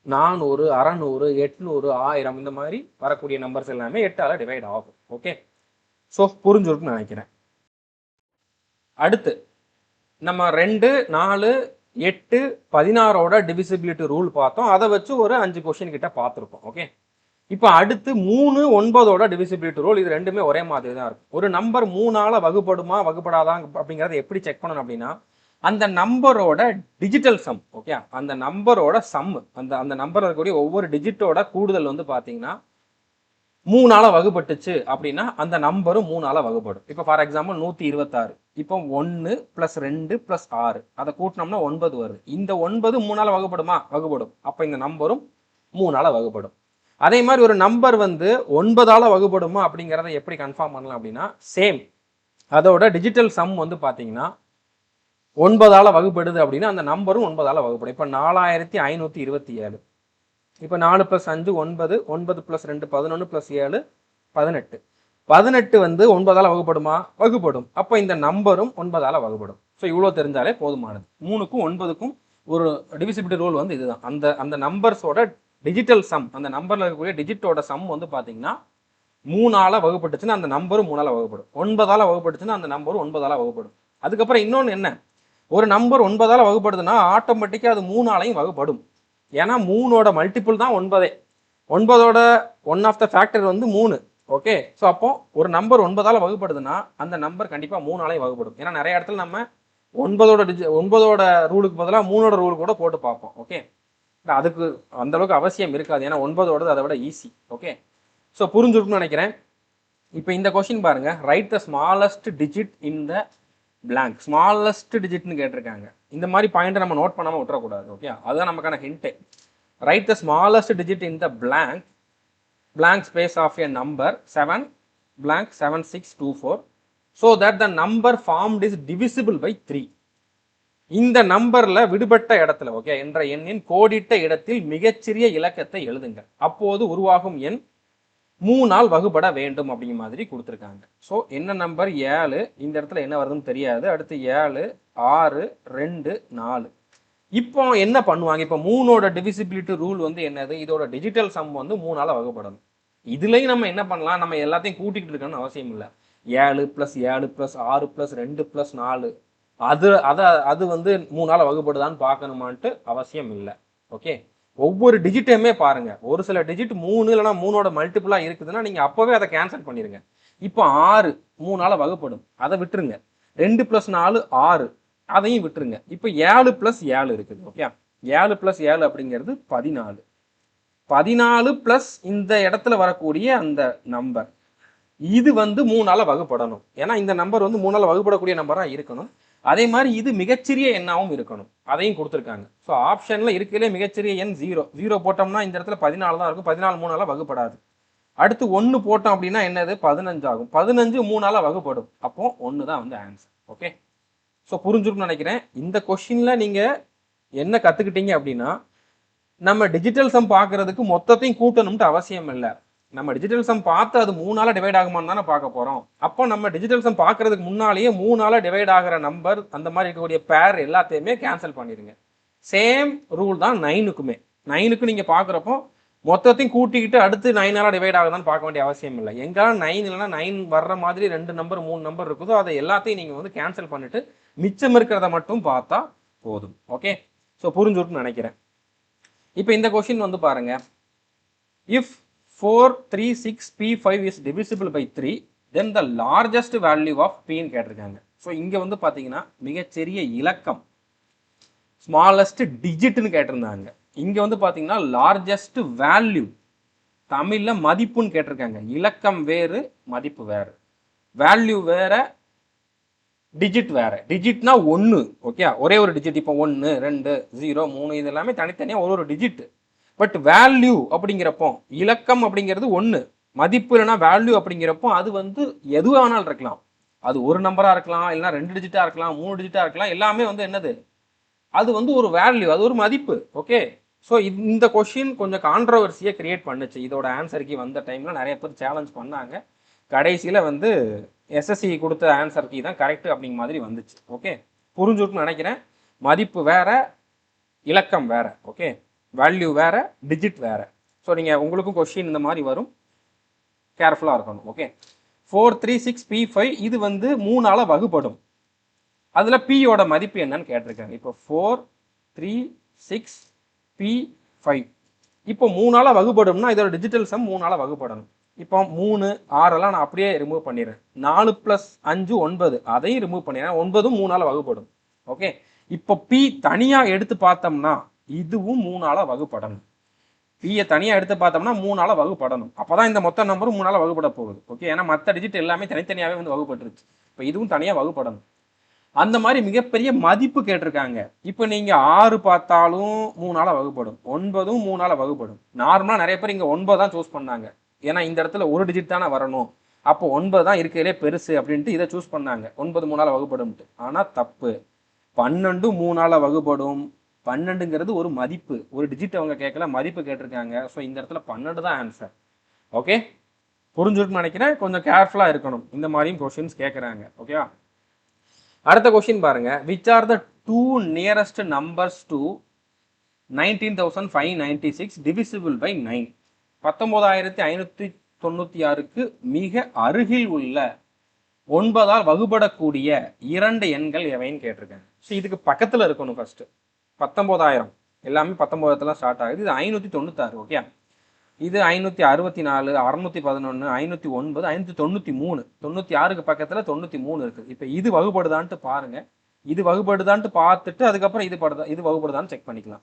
400 600 800 1000 இந்த மாதிரி வரக்கூடிய நம்பர்ஸ் எல்லாமே 8ஆல் டிவைட் ஆகும். ஓகே, ஸோ புரிஞ்சுருக்குன்னு நினைக்கிறேன். அடுத்து நம்ம 2 4 8 16ஓட டிவிசிபிலிட்டி ரூல் பார்த்தோம். அதை வச்சு ஒரு 5 கொஸ்டின் கிட்ட பார்த்துருக்கோம். ஓகே, இப்போ அடுத்து 3 9ஓட டிவிசிபிலிட்டி ரூல். இது ரெண்டுமே ஒரே மாதிரி தான் இருக்கும். ஒரு நம்பர் 3ஆல் வகுப்படுமா வகுப்படாதா அப்படிங்கிறத எப்படி செக் பண்ணணும் அப்படின்னா அந்த நம்பரோட டிஜிட்டல் சம். ஓகே, அந்த நம்பரோட சம், அந்த நம்பர் இருக்கக்கூடிய ஒவ்வொரு டிஜிட்டோட கூடுதல் வந்து பார்த்தீங்கன்னா 3ஆல் வகுப்பட்டுச்சு அப்படின்னா அந்த நம்பரும் 3ஆல் வகுப்படும். இப்போ ஃபார் எக்ஸாம்பிள் 126. இப்போ 1 + 2 + 6 அதை கூட்டினோம்னா 9 வருது. இந்த 9 3ஆல் வகுப்படுமா? வகுப்படும். அப்போ இந்த நம்பரும் 3ஆல் வகுப்படும். அதே மாதிரி ஒரு நம்பர் வந்து 9ஆல் வகுப்படுமா அப்படிங்கிறத எப்படி கன்ஃபார்ம் பண்ணலாம் அப்படின்னா சேம், அதோட டிஜிட்டல் சம் வந்து பார்த்தீங்கன்னா 9ஆல் வகுப்படுது அப்படின்னா அந்த நம்பரும் 9ஆல் வகுப்படும். இப்போ 4527. இப்போ 4 + 5 9, 9 + 2 11 + 7 18. 18 வந்து 9ஆல் வகுப்படுமா? வகுப்படும். அப்போ இந்த நம்பரும் 9ஆல் வகுப்படும். ஸோ இவ்வளோ தெரிஞ்சாலே போதுமானது. 3க்கும் 9க்கும் ஒரு டிவிசிபிலிட்டி ரூல் வந்து இதுதான். அந்த நம்பர்ஸோட டிஜிட்டல் சம், அந்த நம்பரில் இருக்கக்கூடிய டிஜிட்டோட சம் வந்து பார்த்தீங்கன்னா 3ஆல் வகுப்பட்டுச்சுன்னா அந்த நம்பரும் 3ஆல் வகுப்படும். 9ஆல் வகுப்பட்டுச்சுன்னா அந்த நம்பரும் 9ஆல் வகுப்படும். அதுக்கப்புறம் இன்னொன்று என்ன, ஒரு நம்பர் 9ஆல் வகுப்படுதுன்னா ஆட்டோமேட்டிக்காக அது 3ஆலையும் வகுப்படும். ஏன்னா 3ஓட மல்டிபிள் தான் 9. 9ஓட ஒன் ஆஃப் த ஃபேக்டர் வந்து 3. ஓகே, ஸோ அப்போ ஒரு நம்பர் 9ஆல் வகுப்படுதுன்னா அந்த நம்பர் கண்டிப்பாக 3ஆலையும் வகுப்படும். ஏன்னா நிறைய இடத்துல நம்ம 9ஓட ரூலுக்கு பதிலாக 3ஓட ரூல் கூட போட்டு பார்ப்போம். ஓகே, அதுக்கு அந்த அளவுக்கு அவசியம் இருக்காது. ஏன்னா 9ஓடது அதை விட ஈஸி. ஓகே, ஸோ புரிஞ்சுருக்குன்னு நினைக்கிறேன். இப்போ இந்த கொஸ்டின் பாருங்க, write the smallest digit in the blank. Smallest டிஜிட்னு கேட்டிருக்காங்க. இந்த மாதிரி பாயிண்ட்டை நம்ம நோட் பண்ணாமல் விட்டுறக்கூடாது. ஓகே, அதுதான் நமக்கான hint. Right the smallest digit in the blank blank space of a number 7 blank 7624 so that the number formed is divisible by 3. இந்த நம்பர்ல விடுபட்ட இடத்துல ஓகே என்ற எண்ணின் கோடிட்ட இடத்தில் மிகச்சிறிய இலக்கத்தை எழுதுங்க. அப்போது உருவாகும் எண் 3ஆல் வகுபட வேண்டும் அப்படிங்கிற மாதிரி கொடுத்துருக்காங்க. ஸோ என்ன நம்பர் 7, இந்த இடத்துல என்ன வருதுன்னு தெரியாது. அடுத்து 7 6 2 4. இப்போ என்ன பண்ணுவாங்க? இப்போ 3ஓட டிவிசிபிலிட்டி ரூல் வந்து என்னது? இதோட டிஜிட்டல் சம் வந்து 3ஆல வகுப்படணும். இதுலயும் நம்ம என்ன பண்ணலாம்? நம்ம எல்லாத்தையும் கூட்டிகிட்டு இருக்கணும்னு அவசியம் இல்லை. 7 + 7 + 6 + 2 + 4 அது வந்து 3ஆல வகுப்படுதான்னு பார்க்கணுமான்ட்டு அவசியம் இல்லை. ஓகே, ஒவ்வொரு டிஜிட்டையுமே பாருங்க. ஒரு சில டிஜிட் 3 இல்லைன்னா 3ஓட மல்டிபிளா இருக்குதுன்னா நீங்க அப்பவே அதை கேன்சல் பண்ணிருங்க. இப்போ 6 3ஆல வகுப்படும், அதை விட்டுருங்க. 2 + 4 6, அதையும் விட்டுருங்க. இப்போ 7 + 7 இருக்குது. ஓகே, 7 + 7 அப்படிங்கிறது 14. 14 பிளஸ் இந்த இடத்துல வரக்கூடிய அந்த நம்பர், இது வந்து 3ஆல வகுப்படணும். ஏன்னா இந்த நம்பர் வந்து 3ஆல வகுப்படக்கூடிய நம்பரா இருக்கணும். அதே மாதிரி இது மிகச்சிறிய எண்ணாவும் இருக்கணும், அதையும் கொடுத்துருக்காங்க. ஸோ ஆப்ஷன்ல இருக்கிறதுலே மிகச்சிறிய எண் 0 போட்டோம்னா இந்த இடத்துல 14 தான் இருக்கும். 14 3ஆல வகுப்படாது. அடுத்து 1 போட்டோம் அப்படின்னா என்னது? 15 ஆகும். 15 3ஆல வகுப்படும். அப்போ 1 தான் வந்து ஆன்சர். ஓகே, ஸோ புரிஞ்சுக்கணும்னு நினைக்கிறேன். இந்த கொஸ்டின்ல நீங்க என்ன கத்துக்கிட்டீங்க அப்படின்னா, நம்ம டிஜிட்டல் சம் பார்க்கறதுக்கு மொத்தத்தையும் கூட்டணும்ட்டு அவசியம் இல்லை. நம்ம டிஜிட்டல் சம் பார்த்து அது 3ஆல டிவைட் ஆகுமான்னு தானே பார்க்க போறோம். அப்போ நம்ம டிஜிட்டல் சம் பார்க்கறதுக்கு முன்னாலேயே 3ஆல டிவைட் ஆகிற நம்பர் அந்த மாதிரி இருக்கக்கூடிய பேர் எல்லாத்தையுமே கேன்சல் பண்ணிடுங்க. சேம் ரூல் தான் 9க்குமே. 9க்கு நீங்க பார்க்குறப்போ மொத்தத்தையும் கூட்டிக்கிட்டு அடுத்து 9ஆல டிவைட் ஆகுதான்னு பார்க்க வேண்டிய அவசியம் இல்லை. எங்கெல்லாம் 9 இல்லைன்னா 9 வர்ற மாதிரி 2 நம்பர் 3 நம்பர் இருக்குதோ அதை எல்லாத்தையும் நீங்க வந்து கேன்சல் பண்ணிட்டு மிச்சம் இருக்கிறத மட்டும் பார்த்தா போதும். ஓகே, ஸோ புரிஞ்சுட்டுன்னு நினைக்கிறேன். இப்போ இந்த கொஸ்டின் வந்து பாருங்க, if 436p5 is divisible by 3 then the largest value of p ன்னு கேட்டிருக்காங்க. ஸோ இங்க வந்து பாத்தீங்கன்னா மிகச்சிறிய இலக்கம் ஸ்மாலஸ்ட் டிஜிட்னு கேட்டிருந்தாங்க. இங்க வந்து பாத்தீங்கன்னா லார்ஜஸ்ட் வேல்யூ, தமிழ்ல மதிப்புன்னு கேட்டிருக்காங்க. இலக்கம் வேறு, மதிப்பு வேறு, வேல்யூ வேற, டிஜிட் வேற. டிஜிட்னா 1. ஓகே, ஒரே ஒரு டிஜிட். இப்போ 1 2 0 3 இது எல்லாமே தனித்தனியா ஒரு டிஜிட். பட் வேல்யூ அப்படிங்கிறப்போ இலக்கம் அப்படிங்கிறது 1, மதிப்பு இல்லைன்னா வேல்யூ அப்படிங்கிறப்போ அது வந்து எதுவானாலும் இருக்கலாம். அது ஒரு நம்பரா இருக்கலாம், இல்லைன்னா 2 டிஜிட்டா இருக்கலாம், 3 டிஜிட்டா இருக்கலாம். எல்லாமே வந்து என்னது? அது வந்து ஒரு வேல்யூ, அது ஒரு மதிப்பு. ஓகே, ஸோ இந்த கொஸ்டின் கொஞ்சம் கான்ட்ரவர்சியை கிரியேட் பண்ணுச்சு. இதோட ஆன்சருக்கு வந்த டைம்ல நிறைய பேர் சேலஞ்ச் பண்ணாங்க. கடைசியில வந்து எஸ்எஸ்சி கொடுத்த ஆன்சருக்கு தான் கரெக்ட் அப்படிங்கிற மாதிரி வந்துச்சு. ஓகே, புரிஞ்சுட்டுன்னு நினைக்கிறேன். மதிப்பு வேற, இலக்கம் வேற. ஓகே, வேல்யூ வேற, டிஜிட் வேற. ஸோ நீங்கள் உங்களுக்கும் கொஸ்டின் இந்த மாதிரி வரும், கேர்ஃபுல்லாக இருக்கணும். ஓகே, 436p5 இது வந்து 3ஆல வகுப்படும். அதில் பியோட மதிப்பு என்னன்னு கேட்டிருக்காங்க. இப்போ 436p5 இப்போ 3ஆல வகுப்படும்னா இதோட டிஜிட்டல் சம் 3ஆல வகுப்படணும். இப்போ 3 6 எல்லாம் நான் அப்படியே ரிமூவ் பண்ணிடுறேன். 4 + 5 9, அதையும் ரிமூவ் பண்ணிடுறேன். 9 3ஆல வகுப்படும். ஓகே, இப்போ பி தனியாக எடுத்து பார்த்தோம்னா இதுவும் 3ஆல வகுப்படணும். பியை தனியாக எடுத்து பார்த்தோம்னா 3ஆல வகுப்படணும். அப்போதான் இந்த மொத்த நம்பரும் 3ஆல வகுப்பட போகுது. ஓகே, ஏன்னா மற்ற டிஜிட் எல்லாமே தனித்தனியாகவே வந்து வகுப்பட்டுருச்சு. இப்போ இதுவும் தனியாக வகுப்படணும். அந்த மாதிரி மிகப்பெரிய மதிப்பு கேட்டிருக்காங்க. இப்போ நீங்க 6 பார்த்தாலும் 3ஆல வகுப்படும், 9ம் 3ஆல வகுப்படும். நார்மலா நிறைய பேர் இங்க 9 தான் சூஸ் பண்ணாங்க. ஏன்னா இந்த இடத்துல ஒரு டிஜிட் தானே வரணும், அப்போ 9 தான் இருக்கிறதுலே பெருசு அப்படின்ட்டு இதை சூஸ் பண்ணாங்க. 9 3ஆல வகுப்படும்ட்டு. ஆனா தப்பு. 12 3ஆல வகுப்படும். 12ங்கிறது ஒரு மதிப்பு, ஒரு டிஜிட் அவங்க கேட்கல, மதிப்பு கேட்டிருக்காங்க. ஸோ இந்த இடத்துல 12 தான் ஆன்சர். ஓகே, புரிஞ்சுட்டு நினைக்கிறேன். கொஞ்சம் கேர்ஃபுல்லா இருக்கணும், இந்த மாதிரியும் கொஸ்டின்ஸ் கேட்குறாங்க. ஓகேவா? அடுத்த கொஸ்டின் பாருங்க, which are the 2 nearest numbers to 19,596 divisible by 9? 19,596க்கு மிக அருகில் உள்ள 9ஆல் வகுபடக்கூடிய 2 எண்கள் எவைன்னு கேட்டிருக்காங்க. ஸோ இதுக்கு பக்கத்தில் இருக்கணும். ஃபர்ஸ்ட் 19,000 எல்லாமே 19 ஸ்டார்ட் ஆகுது. இது 596. ஓகே, இது 564, 611, 509, 593, 96க்கு பக்கத்தில் 93 இருக்குது. இப்போ இது வகுப்படுதான்ட்டு பாருங்க. இது வகுப்படுதான்ட்டு பார்த்துட்டு அதுக்கப்புறம் இது வகுப்படுதான்னு செக் பண்ணிக்கலாம்.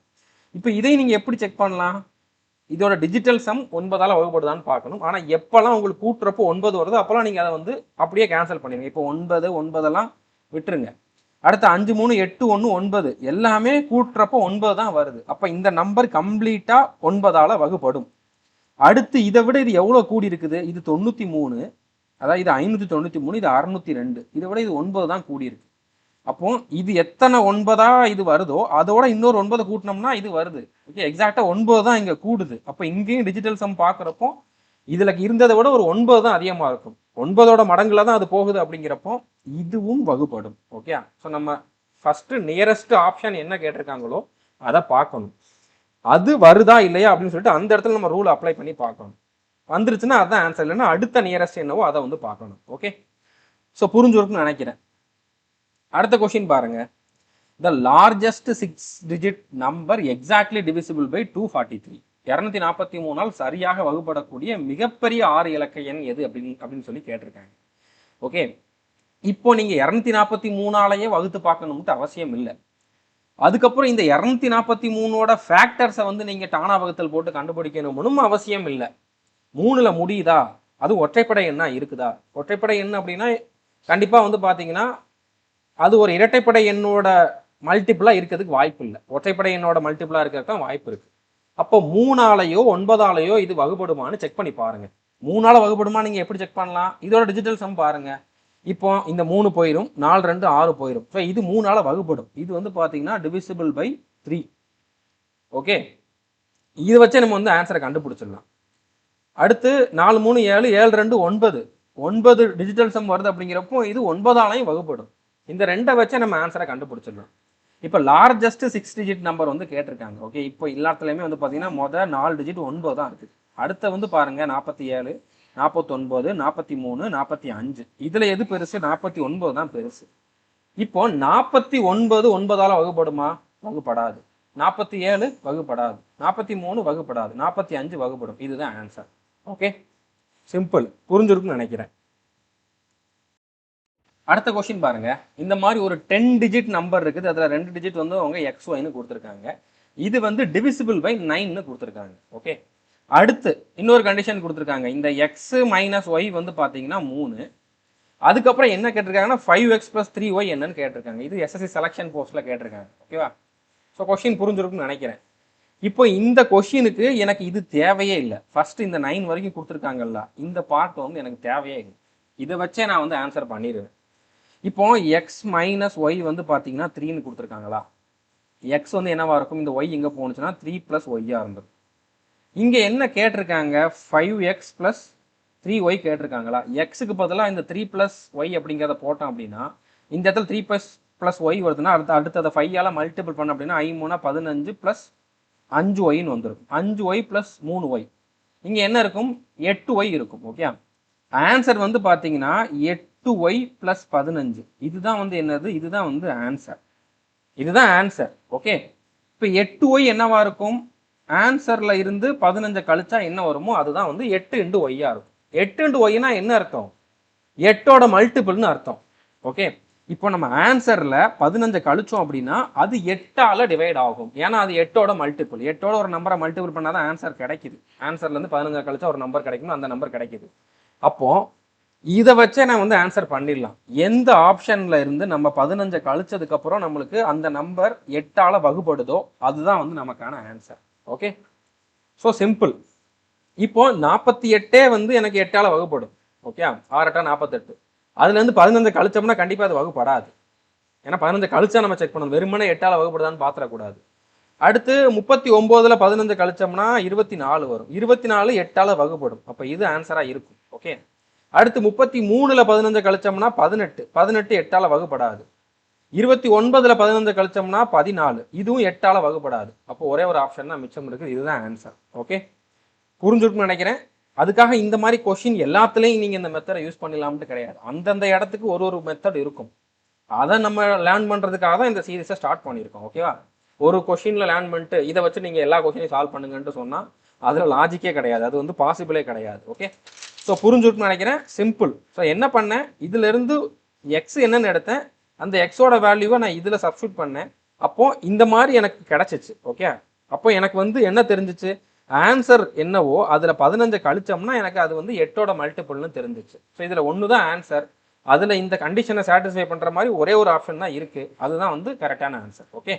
இப்போ இதை நீங்கள் எப்படி செக் பண்ணலாம்? இதோட டிஜிட்டல் சம் 9ஆல வகுப்படுதான்னு பார்க்கணும். ஆனால் எப்போல்லாம் உங்களுக்கு கூட்டுறப்போ 9 வருது அப்போல்லாம் நீங்கள் அதை வந்து அப்படியே கேன்சல் பண்ணிடுங்க. இப்போ 9 9 விட்டுருங்க. அடுத்து 5 3 8 1 9 எல்லாமே கூட்டுறப்போ 9 தான் வருது. அப்போ இந்த நம்பர் கம்ப்ளீட்டாக 9ஆல வகுப்படும். அடுத்து இதை விட இது எவ்வளோ கூடி இருக்குது, இது 93, அதாவது இது 593, இது 602, இதை விட இது 9 தான் கூடி இருக்கு. அப்போ இது எத்தனை 9ஆ இது வருதோ அதோட இன்னொரு 9 கூட்டினோம்னா இது வருது. ஓகே, எக்ஸாக்டா 9 தான் இங்க கூடுது. அப்போ இங்கேயும் டிஜிட்டல் சம் பார்க்குறப்போ இதுல இருந்ததை விட ஒரு 9 தான் அதிகமா இருக்கும். 9ஓட மடங்குல தான் அது போகுது. அப்படிங்கிறப்போ இதுவும் வகுப்படும். ஓகே, ஸோ நம்ம ஃபர்ஸ்ட் நியரஸ்ட் ஆப்ஷன் என்ன கேட்டிருக்காங்களோ அதை பார்க்கணும். அது வருதா இல்லையா அப்படின்னு சொல்லிட்டு அந்த இடத்துல நம்ம ரூல் அப்ளை பண்ணி பார்க்கணும். வந்துருச்சுன்னா அதான் ஆன்சர், இல்லைன்னா அடுத்த நியரஸ்ட் என்னவோ அதை வந்து பார்க்கணும். ஓகே, ஸோ புரிஞ்சிருக்குன்னு நினைக்கிறேன். அடுத்த கொஸ்டின் பாருங்க. The largest 6 digit number exactly divisible by 243. 243ஆல் சரியாக வகுப்படக்கூடிய மிகப்பெரிய 6 இலக்க எண் எது அப்படின்னு சொல்லி கேட்டிருக்காங்க. ஓகே, இப்போ நீங்க 243ஆலேயே வகுத்து பார்க்கணும்ட்டு அவசியம் இல்லை. அதுக்கப்புறம் இந்த 243ஓட ஃபேக்டர்ஸை வந்து நீங்க டானா வகுத்தல் போட்டு கண்டுபிடிக்கணும்னு அவசியம் இல்லை. 3ல முடியுதா, அது ஒற்றைப்படை எண்ணா இருக்குதா? ஒற்றைப்படை எண் அப்படின்னா கண்டிப்பா வந்து பாத்தீங்கன்னா அது ஒரு இரட்டைப்படை எண்ணோட மல்டிபிளா இருக்கிறதுக்கு வாய்ப்பு இல்லை. ஒற்றைப்படை எண்ணோட மல்டிபிளா இருக்கிறதுக்கு தான் வாய்ப்பு இருக்கு. அப்போ 3ஆலேயோ 9ஆலேயோ இது வகுப்படுமான்னு செக் பண்ணி பாருங்க. 3ஆல வகுப்படுமா நீங்க எப்படி செக் பண்ணலாம்? இதோட டிஜிட்டல் சம் பாருங்க. இப்போ இந்த 3 போயிடும், 4 2 6 போயிடும். ஸோ இது 3ஆல வகுப்படும். இது வந்து பாத்தீங்கன்னா டிவிசிபிள் பை 3. ஓகே, இதை வச்சு நம்ம வந்து ஆன்சரை கண்டுபிடிச்சிடலாம். அடுத்து 4 3 7 7 2 9. 9 டிஜிட்டல் சம் வருது. அப்படிங்கிறப்போ இது 9ஆலையும் வகுப்படும். இந்த ரெண்டை வச்சு நம்ம ஆன்சரை கண்டுபிடிச்சிடலாம். இப்போ லார்ஜஸ்ட் 6 டிஜிட் நம்பர் வந்து கேட்டிருக்காங்க. ஓகே, இப்போ எல்லாத்துலயுமே வந்து பாத்தீங்கன்னா மொதல் 4 டிஜிட் 9 தான் இருக்கு. அடுத்த வந்து பாருங்க 47, 49, 43, 45. இதுல எது பெருசு? 49 தான் பெருசு. இப்போ 49 9ஆல வகுப்படுமா? வகுப்படாது. 47 வகுப்படாது. 43 வகுப்படாது. 45 வகுப்படும். இதுதான் ஆன்சர். ஓகே, சிம்பிள், புரிஞ்சிருக்குன்னு நினைக்கிறேன். அடுத்த கொஸ்டின் பாருங்க. இந்த மாதிரி ஒரு 10 டிஜிட் நம்பர் இருக்குது. அதுல 2 டிஜிட் வந்து அவங்க XYன்னு கொடுத்துருக்காங்க. இது வந்து டிவிசிபிள் பை 9ன்னு கொடுத்துருக்காங்க. ஓகே, அடுத்து இன்னொரு கண்டிஷன் கொடுத்துருக்காங்க. இந்த எக்ஸ் மைனஸ் ஒய் வந்து பாத்தீங்கன்னா 3. அதுக்கப்புறம் என்ன கேட்டிருக்காங்கன்னா 5x + 3y என்னன்னு கேட்டிருக்காங்க. இது SSC செலக்ஷன் போஸ்ட்ல கேட்டிருக்காங்க. ஓகேவா? ஸோ கொஸ்டின் புரிஞ்சிருக்குன்னு நினைக்கிறேன். இப்போ இந்த கொஸ்டினுக்கு எனக்கு இது தேவையே இல்லை. ஃபர்ஸ்ட் இந்த 9 வரைக்கும் கொடுத்துருக்காங்கல்ல, இந்த பார்ட் வந்து எனக்கு தேவையே இல்லை. இதை வச்சே நான் வந்து ஆன்சர் பண்ணிடுவேன். இப்போ எக்ஸ் மைனஸ் ஒய் வந்து பார்த்தீங்கன்னா 3ன்னு கொடுத்துருக்காங்களா? எக்ஸ் வந்து என்னவா இருக்கும்? இந்த ஒய் இங்கே போணுச்சுன்னா 3 + ஒய்யா இருந்திருக்கும். இங்கே என்ன கேட்டிருக்காங்க? 5x + 3y கேட்டிருக்காங்களா? எக்ஸுக்கு பதிலாக இந்த 3 + ஒய் அப்படிங்கிறத போட்டோம் அப்படின்னா இந்த இடத்துல 3 + ஒய் வருதுன்னா அடுத்ததை 5ஆல் மல்டிபிள் பண்ண அப்படின்னா 5 3 15 + 5yன்னு வந்துருக்கும். 5y + 3y. இங்கே என்ன இருக்கும்? 8y இருக்கும். ஓகே, ஆன்சர் வந்து பார்த்தீங்கன்னா 8y + 15. இதுதான் வந்து என்னது? இதுதான் வந்து ஆன்சர். இதுதான் ஆன்சர். ஓகே, இப்போ 8y என்னவா இருக்கும்? ஆன்சர்ல இருந்து 15 கழிச்சா என்ன வருமோ அதுதான் வந்து 8 × y இருக்கும். 8 × yனா என்ன அர்த்தம்? 8ஓட மல்டிபிள்னு அர்த்தம். ஓகே, இப்போ நம்ம ஆன்சர்ல 15 கழிச்சோம் அப்படின்னா அது 8ஆல டிவைட் ஆகும். ஏன்னா அது 8ஓட மல்டிபிள். 8ஓட ஒரு நம்பரை மல்டிபிள் பண்ணாதான் ஆன்சர் கிடைக்குது. ஆன்சர்ல இருந்து 15 கழிச்சா ஒரு நம்பர் கிடைக்கும், அந்த நம்பர் கிடைக்குது. அப்போ இதை வச்சே நான் வந்து ஆன்சர் பண்ணிடலாம். எந்த ஆப்ஷன்ல இருந்து நம்ம 15 கழிச்சதுக்கு அப்புறம் நம்மளுக்கு அந்த நம்பர் 8ஆல வகுப்படுதோ அதுதான் வந்து நமக்கான ஆன்சர். Okay, so simple. இப்போ 48 வந்து எனக்கு 8ஆல வகுப்படும். ஓகே, 6 8 48. அதுல இருந்து 15 கழிச்சோம்னா கண்டிப்பா அது வகுப்படாது. ஏன்னா 15 கழிச்சா நம்ம செக் பண்ணணும். வெறுமனே 8ஆல வகுப்படுதான்னு பாத்திரக்கூடாது. அடுத்து 39ல 15 கழிச்சோம்னா 24 வரும். 24 8ஆல வகுப்படும். அப்ப இது ஆன்சரா இருக்கும். ஓகே, அடுத்து 33ல 15 கழிச்சோம்னா 18. 18 8ஆல வகுப்படாது. 29ல 15 கழிச்சோம்னா 14. இதுவும் 8ஆல வகுப்படாது. அப்போ ஒரே ஒரு ஆப்ஷன் தான் மிச்சம் இருக்குது. இதுதான் ஆன்சர். ஓகே, புரிஞ்சிருக்குன்னு நினைக்கிறேன். அதுக்காக இந்த மாதிரி கொஸ்டின் எல்லாத்துலேயும் நீங்க இந்த மெத்தடை யூஸ் பண்ணலாம்னு கிடையாது. அந்தந்த இடத்துக்கு ஒரு மெத்தட் இருக்கும். அதை நம்ம லேர்ன் பண்றதுக்காக தான் இந்த சீரீஸை ஸ்டார்ட் பண்ணியிருக்கோம். ஓகேவா? ஒரு கொஸ்டின்ல லேர்ன் பண்ணிட்டு இதை வச்சு நீங்க எல்லா கொஸ்டினையும் சால்வ் பண்ணுங்கன்ட்டு சொன்னா அதுல லாஜிக்கே கிடையாது. அது வந்து பாசிபிளே கிடையாது. ஓகே, ஸோ புரிஞ்சுருக்குன்னு நினைக்கிறேன். சிம்பிள். ஸோ என்ன பண்ணேன்? இதுல இருந்து எக்ஸ் என்னன்னு எடுத்தேன், அந்த எக்ஸோட வேல்யூவை நான் இதுல சப்ஸ்டியூட் பண்ணேன். அப்போ இந்த மாதிரி எனக்கு கிடைச்சிச்சு. ஓகே, அப்போ எனக்கு வந்து என்ன தெரிஞ்சிச்சு? ஆன்சர் என்னவோ அதுல 15 கழிச்சோம்னா எனக்கு அது வந்து 8ஓட மல்டிபிள்னு தெரிஞ்சிச்சு. ஸோ இதுல ஒன்று தான் ஆன்சர். அதுல இந்த கண்டிஷனை சாட்டிஸ்ஃபை பண்ற மாதிரி ஒரே ஒரு ஆப்ஷன் தான் இருக்கு. அதுதான் வந்து கரெக்டான ஆன்சர். ஓகே,